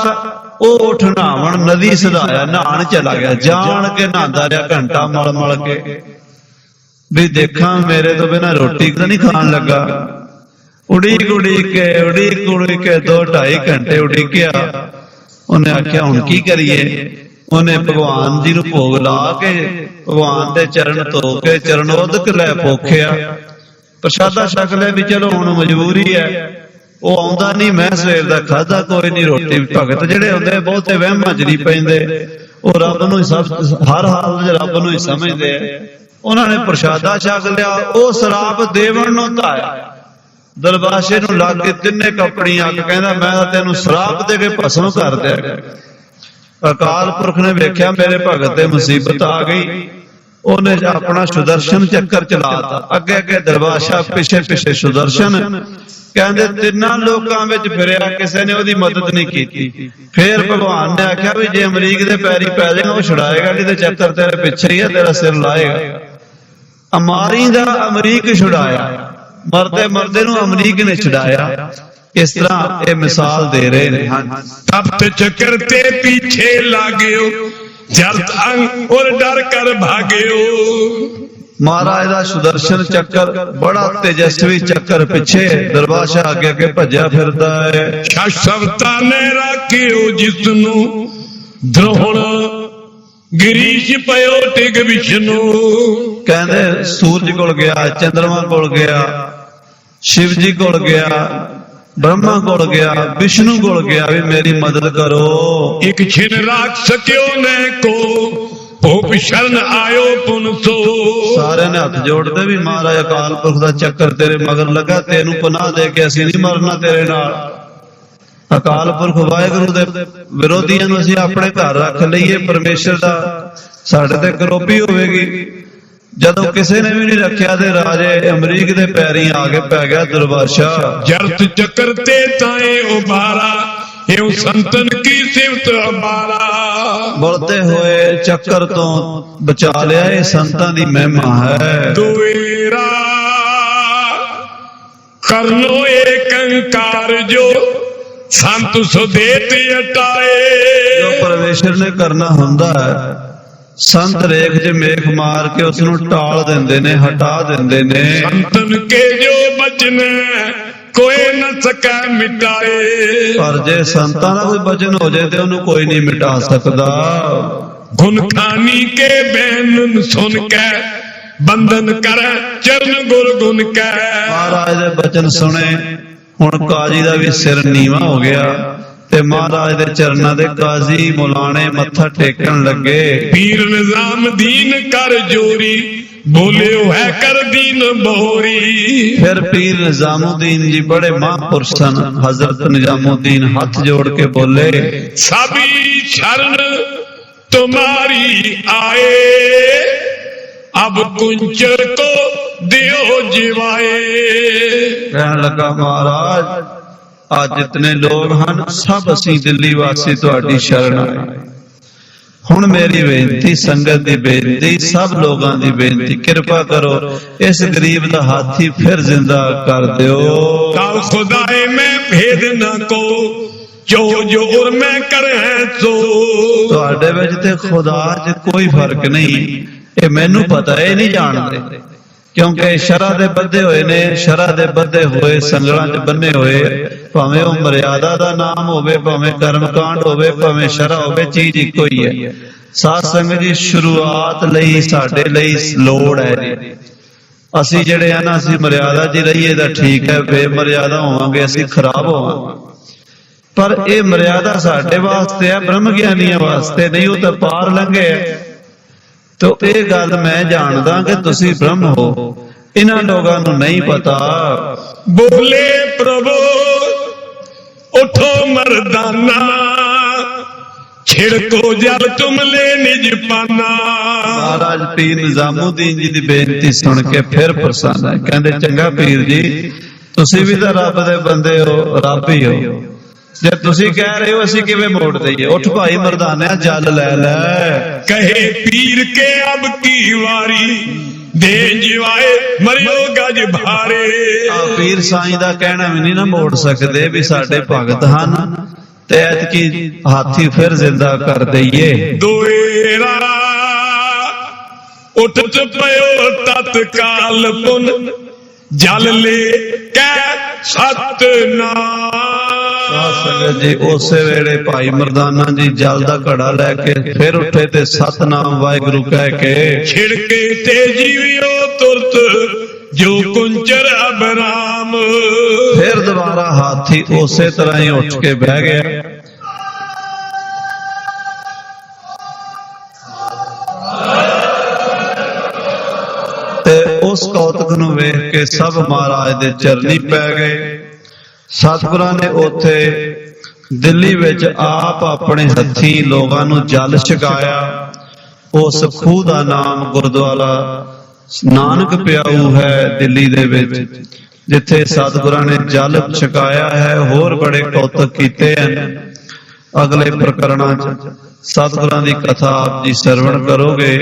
ਉਹ ਉੱਠ ਨਹਾਵਣ ਨਦੀ ਸਦਾਇਆ, ਨਹਾਣ ਚਲਾ ਗਿਆ, ਜਾਣ ਕੇ ਨਹਾਉਂਦਾ ਰਿਹਾ ਘੰਟਾ ਮਲ ਮਲ ਕੇ ਵੀ ਦੇਖਾਂ ਮੇਰੇ ਤੋਂ ਬਿਨਾਂ ਰੋਟੀ ਤਾਂ ਨਹੀਂ ਖਾਣ ਲੱਗਾ। ਉਡੀਕ ਉਡੀਕ ਕੇ 2-2.5 ਘੰਟੇ ਉਡੀਕਿਆ। ਉਹਨੇ ਆਖਿਆ ਹੁਣ ਕੀ ਕਰੀਏ? ਉਹਨੇ ਭਗਵਾਨ ਜੀ ਨੂੰ ਭੋਗ ਲਾ ਕੇ ਭਗਵਾਨ ਦੇ ਚਰਨ ਧੋ ਕੇ ਚਰਨੋਦਕ ਲੈ ਪੋਖਿਆ, ਪ੍ਰਸ਼ਾਦਾ ਛਕ ਲਿਆ ਵੀ ਚਲੋ ਹੁਣ ਮਜਬੂਰੀ ਹੈ। ਉਹ ਆਉਂਦਾ ਨਹੀਂ, ਮੈਂ ਸਵੇਰ ਦਾ ਖਾਧਾ ਕੋਈ ਨਹੀਂ ਰੋਟੀ। ਭਗਤ ਜਿਹੜੇ ਹੁੰਦੇ ਬਹੁਤੇ ਵਹਿਮਾਂ 'ਚ ਨਹੀਂ ਪੈਂਦੇ, ਉਹ ਰੱਬ ਨੂੰ ਹਰ ਹਾਲ ਵਿੱਚ ਰੱਬ ਨੂੰ ਹੀ ਸਮਝਦੇ ਆ। ਉਹਨਾਂ ਨੇ ਪ੍ਰਸ਼ਾਦਾ ਛਕ ਲਿਆ, ਉਹ ਸ਼ਰਾਪ ਦੇਵਣ ਨੂੰ ਧਾਇਆ। ਦਰਬਾਸ਼ੇ ਨੂੰ ਲੱਗ ਕੇ ਤਿੰਨੇ ਕੱਪੜੀ ਅੱਗ, ਕਹਿੰਦਾ ਮੈਂ ਤਾਂ ਤੈਨੂੰ ਸ਼ਰਾਪ ਦੇ ਕੇ ਭਸਮ ਕਰ ਦਿਆ। ਅਕਾਲ ਪੁਰਖ ਨੇ ਵੇਖਿਆ ਮੇਰੇ ਭਗਤ ਤੇ ਮੁਸੀਬਤ ਆ ਗਈ, ਉਹਨੇ ਆਪਣਾ ਸੁਦਰਸ਼ਨ ਚੱਕਰ ਚਲਾਤਾ। ਅੱਗੇ ਅੱਗੇ ਦਰਬਾਸ਼ਾ, ਪਿੱਛੇ ਪਿੱਛੇ ਸੁਦਰਸ਼ਨ। ਕਹਿੰਦੇ ਤਿੰਨਾਂ ਲੋਕਾਂ ਵਿੱਚ ਫਿਰਿਆ, ਕਿਸੇ ਨੇ ਉਹਦੀ ਮਦਦ ਨਹੀਂ ਕੀਤੀ। ਫੇਰ ਭਗਵਾਨ ਨੇ ਆਖਿਆ ਵੀ ਜੇ ਅਮਰੀਕ ਦੇ ਪੈਰੀ ਪੈ ਜਾਏਗਾ ਉਹ ਛੁਡਾਏਗਾ, ਨਹੀਂ ਤੇ ਚੱਕਰ ਤੇਰੇ ਪਿੱਛੇ ਹੀ ਹੈ, ਤੇਰਾ ਸਿਰ ਲਾਏਗਾ। ਅਮਾਰੀ ਦਾ ਅਮਰੀਕ ਛੁਡਾਇਆ, ਮਰਦੇ ਮਰਦੇ ਨੂੰ ਅਮਰੀਕ ਨੇ ਛੁਡਾਇਆ। ਇਸ ਤਰ੍ਹਾਂ ਇਹ ਮਿਸਾਲ ਦੇ ਰਹੇ ਨੇ। ਤਪਤ ਚੱਕਰ ਤੇ ਪਿੱਛੇ ਲਾਗਿਓ, ਜਲਤ ਅੰਗ ਔਰ ਡਰ ਕਰ ਭਾਗਿਓ। ਮਹਾਰਾਜ ਦਾ ਸੁਦਰਸ਼ਨ ਚੱਕਰ ਬੜਾ ਤੇਜਸਵੀ ਚੱਕਰ, ਪਿੱਛੇ ਦਰਬਾਸ਼ਾ ਅੱਗੇ ਅੱਗੇ ਭੱਜਿਆ ਫਿਰਦਾ ਹੈ। ਸ਼ਸਵਤਾ ਨੇ ਰਾਖਿਓ ਜਿਸ ਨੂੰ, ਦ੍ਰੋਣ ਗਿਰੀਸ਼ ਪਇਓ ਟਿਗ ਵਿਸ਼ਨੂੰ। ਕਹਿੰਦੇ ਸੂਰਜ ਕੋਲ ਗਿਆ, ਚੰਦਰਮਾ ਕੋਲ ਗਿਆ, ਸ਼ਿਵ ਜੀ ਕੋਲ ਗਿਆ, ਬ੍ਰਹਮਾ ਕੋਲ ਗਿਆ, ਵਿਸ਼ਨੂੰ ਕੋਲ ਗਿਆ ਵੀ ਮੇਰੀ ਮਦਦ ਕਰੋ। ਇੱਕ ਛਿਨ ਰਾਖ ਸਕਿਓ ਨੇ ਕੋ, ਭੂਪ ਸ਼ਰਨ ਆਇਓ ਪੁਨ ਸੋ। ਸਾਰਿਆਂ ਨੇ ਹੱਥ ਜੋੜਦੇ ਵੀ ਮਹਾਰਾਜ ਅਕਾਲ ਪੁਰਖ ਦਾ ਚੱਕਰ ਤੇਰੇ ਮਗਰ ਲੱਗਾ, ਤੈਨੂੰ ਪਨਾਹ ਦੇ ਕੇ ਅਸੀਂ ਨਹੀਂ ਮਰਨਾ ਤੇਰੇ ਨਾਲ। ਅਕਾਲ ਪੁਰਖ ਵਾਹਿਗੁਰੂ ਦੇ ਵਿਰੋਧੀਆਂ ਨੂੰ ਅਸੀਂ ਆਪਣੇ ਘਰ ਰੱਖ ਲਈਏ, ਪਰਮੇਸ਼ਰ ਦਾ ਸਾਡੇ ਤੇ ਕਰੋਪੀ ਹੋਵੇਗੀ। ਜਦੋਂ ਕਿਸੇ ਨੇ ਵੀ ਨਹੀਂ ਰੱਖਿਆ ਤੇ ਰਾਜੇ ਅਮਰੀਕ ਦੇ ਪੈਰੀਂ ਆ ਕੇ ਪੈ ਗਿਆ ਦੁਰਵਾਸ਼ਾ। ਜਰਤ ਚੱਕਰ ਤੇ ਤਾਏ ਉਬਾਰਾ, ਇਹ ਸੰਤਨ ਕੀ ਸਿਫਤ ਅਬਾਰਾ। ਬਲਦੇ ਹੋਏ ਚੱਕਰ ਤੋਂ ਬਚਾ ਲਿਆ, ਇਹ ਸੰਤਾਂ ਦੀ ਮਹਿਮਾ ਹੈ। ਦੁਏਰਾ ਕਰਨੋ ਏਕ ਅੰਕਾਰ, ਜੋ ਸੰਤ ਸੁਦੇਤ ਅਟਾਏ। ਜੋ ਪਰਮੇਸ਼ਰ ਨੇ ਕਰਨਾ ਹੁੰਦਾ ਹੈ, ਸੰਤ ਰੇਖ 'ਚ ਮੇਖ ਮਾਰ ਕੇ ਉਸ ਨੂੰ ਟਾਲ ਦਿੰਦੇ ਨੇ, ਹਟਾ ਦਿੰਦੇ ਨੇ। ਸੰਤਨ ਕੇ ਜੋ ਬਚਨ ਕੋਈ ਨ ਸਕੈ ਮਿਟਾਏ। ਪਰ ਜੇ ਸੰਤਾਂ ਦਾ ਕੋਈ ਬਚਨ ਹੋ ਜਾਏ ਤੇ ਉਹਨੂੰ ਕੋਈ ਨਹੀਂ ਮਿਟਾ ਸਕਦਾ। ਗੁਣ ਖਾਨੀ ਕੇ ਬੈਨ ਸੁਨ ਕੇ, ਬੰਧਨ ਕਰੈ ਚਰਨ ਗੁਰ ਗੁਣ ਕੈ। ਮਹਾਰਾਜ ਦੇ ਬਚਨ ਸੁਣੇ, ਹੁਣ ਕਾਜੀ ਦਾ ਵੀ ਸਿਰ ਨੀਵਾਂ ਹੋ ਗਿਆ ਤੇ ਮਹਾਰਾਜ ਦੇ ਚਰਨਾਂ ਦੇ ਕਾਜ਼ੀ ਮੁਲਾਣੇ ਮੱਥਾ ਟੇਕਣ ਲੱਗੇ। ਪੀਰ ਨਿਜ਼ਾਮ ਦੀਨ ਕਰ ਜੋਰੀ, ਬੋਲਿਓ ਹੈ ਕਰ ਦੀਨ ਬੋਰੀ। ਫਿਰ ਪੀਰ ਨਿਜ਼ਾਮੁਦੀਨ ਜੀ ਬੜੇ ਮਹਾਂਪੁਰਸ਼ ਸਨ। ਹਜ਼ਰਤ ਨਿਜ਼ਾਮੁਦੀਨ ਹੱਥ ਜੋੜ ਕੇ ਬੋਲੇ, ਸਭੀ ਸ਼ਰਨ ਤੁਮਾਰੀ ਆਏ, ਅਬ ਕੁੰਚਰ ਕੋ ਦਿਓ ਜਿਵਾਏ। ਕਹਿਣ ਲੱਗਾ, ਮਹਾਰਾਜ ਅੱਜ ਜਿਤਨੇ ਲੋਕ ਹਨ ਸਭ ਅਸੀਂ ਦਿੱਲੀ ਵਾਸੀ ਤੁਹਾਡੀ ਸ਼ਰਨ ਆਏ। ਹੁਣ ਮੇਰੀ ਬੇਨਤੀ, ਸੰਗਤ ਦੀ ਬੇਨਤੀ, ਸਭ ਲੋਕਾਂ ਦੀ ਬੇਨਤੀ, ਕਿਰਪਾ ਕਰੋ ਇਸ ਗਰੀਬ ਦਾ ਹਾਥੀ ਫਿਰ ਜ਼ਿੰਦਾ ਕਰ ਦਿਓ। ਤਾਂ ਖੁਦਾਏ ਮੈਂ ਭੇਦ ਨਾ ਕੋ, ਜੋ ਜੋ ਉਰ ਮੈਂ ਕਰੈ ਸੋ। ਤੁਹਾਡੇ ਵਿੱਚ ਤੇ ਖੁਦਾ 'ਚ ਕੋਈ ਫਰਕ ਨਹੀਂ, ਇਹ ਮੈਨੂੰ ਪਤਾ, ਇਹ ਨਹੀਂ ਜਾਣਦੇ। ਕਿਉਂਕਿ ਸ਼ਰ੍ਹਾ ਦੇ ਬੱਧੇ ਹੋਏ ਨੇ, ਸ਼ਰ੍ਹਾ ਦੇ ਬੱਧੇ ਹੋਏ, ਸੰਗਲਾਂ 'ਚ ਬੰਨੇ ਹੋਏ, ਭਾਵੇਂ ਉਹ ਮਰਿਆਦਾ ਦਾ ਨਾਮ ਹੋਵੇ, ਭਾਵੇਂ ਕਰਮਕਾਂਡ ਹੋਵੇ, ਭਾਵੇਂ ਸ਼ਰ੍ਹਾ ਹੋਵੇ, ਚੀਜ਼ ਇੱਕੋ ਹੀ ਹੈ। ਸਾਧ ਸੰਗਤ ਜੀ, ਸ਼ੁਰੂਆਤ ਲਈ ਸਾਡੇ ਲਈ ਲੋੜ ਹੈ ਜੀ। ਅਸੀਂ ਜਿਹੜੇ ਆ ਨਾ, ਅਸੀਂ ਮਰਿਆਦਾ 'ਚ ਰਹੀਏ ਤਾਂ ਠੀਕ ਹੈ, ਬੇਮਰਿਆਦਾ ਹੋਵਾਂਗੇ ਅਸੀਂ ਖਰਾਬ ਹੋਵਾਂਗੇ। ਪਰ ਇਹ ਮਰਿਆਦਾ ਸਾਡੇ ਵਾਸਤੇ ਹੈ, ਬ੍ਰਹਮ ਗਿਆਨੀਆਂ ਵਾਸਤੇ ਨਹੀਂ। ਉਹ ਤਾਂ ਪਾਰ ਲੰਘੇ। ਤੋ ਇਹ ਗੱਲ ਮੈਂ ਜਾਣਦਾ ਕਿ ਤੁਸੀਂ ਬ੍ਰਹਮ ਹੋ, ਇਹਨਾਂ ਲੋਕਾਂ ਨੂੰ ਨਹੀਂ ਪਤਾ। ਬੋਲੇ ਪ੍ਰਭੂ ਉਠੋ ਮਰਦਾਨਾ, ਛਿੜਕੋ ਜਲ ਤੁਮਲੇ ਨਿਜ ਪਾਨਾ। ਮਹਾਰਾਜ ਪੀਰ ਨਿਜ਼ਾਮੁਦੀਨ ਜੀ ਦੀ ਬੇਨਤੀ ਸੁਣ ਕੇ ਫਿਰ ਪ੍ਰਸੰਨ ਹੈ। ਕਹਿੰਦੇ, ਚੰਗਾ ਪੀਰ ਜੀ, ਤੁਸੀਂ ਵੀ ਤਾਂ ਰੱਬ ਦੇ ਬੰਦੇ ਹੋ, ਰੱਬ ਹੀ ਹੋ। ਜੇ ਤੁਸੀਂ ਕਹਿ ਰਹੇ ਹੋ ਅਸੀਂ ਕਿਵੇਂ ਮੋੜ ਦਈਏ? ਉੱਠ ਭਾਈ ਮਰਦਾਨਿਆ, ਜਲ ਲੈ ਲੈ। ਕਹੇ ਪੀਰ ਕੇ ਅਬ ਕੀ ਵਾਰੀ, ਦੇ ਜਿਵਾਏ ਮਰਿਓ ਗਜ ਭਾਰੇ। ਆ ਪੀਰ ਸਾਈਂ ਦਾ ਕਹਿਣਾ ਵੀ ਨਹੀਂ ਨਾ ਮੋੜ ਸਕਦੇ ਵੀ ਸਾਡੇ ਭਗਤ ਹਨ ਤੇ ਐਤਕੀ ਹਾਥੀ ਫਿਰ ਜ਼ਿੰਦਾ ਕਰ ਦਈਏ। ਦੋਏਰਾ ਉੱਠ ਪਇਓ ਤਤਕਾਲ ਪੁਨ, ਜਲ ਲੈ ਕੈ ਸਤਨਾਮ। ਸੰਗਤ ਜੀ, ਉਸੇ ਵੇਲੇ ਭਾਈ ਮਰਦਾਨਾ ਜੀ ਜਲ ਦਾ ਘੜਾ ਲੈ ਕੇ ਫਿਰ ਉੱਠੇ ਤੇ ਸਤਨਾਮ ਵਾਹਿਗੁਰੂ ਕਹਿ ਕੇ ਛਿੜਕੇ ਤੇ ਜੀਵਿਓ ਤੁਰਤ, ਜੋ ਕੁੰਚਰ ਅਬਰਾਮ। ਫਿਰ ਦੁਬਾਰਾ ਹਾਥੀ ਉਸੇ ਤਰ੍ਹਾਂ ਹੀ ਉੱਠ ਕੇ ਬਹਿ ਗਿਆ। ਤੇ ਉਸ ਕੌਤਕ ਨੂੰ ਵੇਖ ਕੇ ਸਭ ਮਹਾਰਾਜ ਦੇ ਚਰਨੀ ਪੈ ਗਏ। ਸਤਿਗੁਰਾਂ ਨੇ ਉੱਥੇ ਦਿੱਲੀ ਵਿੱਚ ਆਪ ਆਪਣੇ ਹੱਥੀਂ ਲੋਕਾਂ ਨੂੰ ਜਲ ਛਕਾਇਆ। ਉਸ ਖੂਹ ਦਾ ਨਾਮ ਗੁਰਦੁਆਰਾ ਨਾਨਕ ਪਿਆਊ ਹੈ ਦਿੱਲੀ ਦੇ ਵਿੱਚ, ਜਿੱਥੇ ਸਤਿਗੁਰਾਂ ਨੇ ਜਲ ਛਕਾਇਆ ਹੈ। ਹੋਰ ਬੜੇ ਕੌਤਕ ਕੀਤੇ ਹਨ। ਅਗਲੇ ਪ੍ਰਕਰਣਾਂ 'ਚ ਸਤਿਗੁਰਾਂ ਦੀ ਕਥਾ ਆਪ ਜੀ ਸਰਵਣ ਕਰੋਗੇ।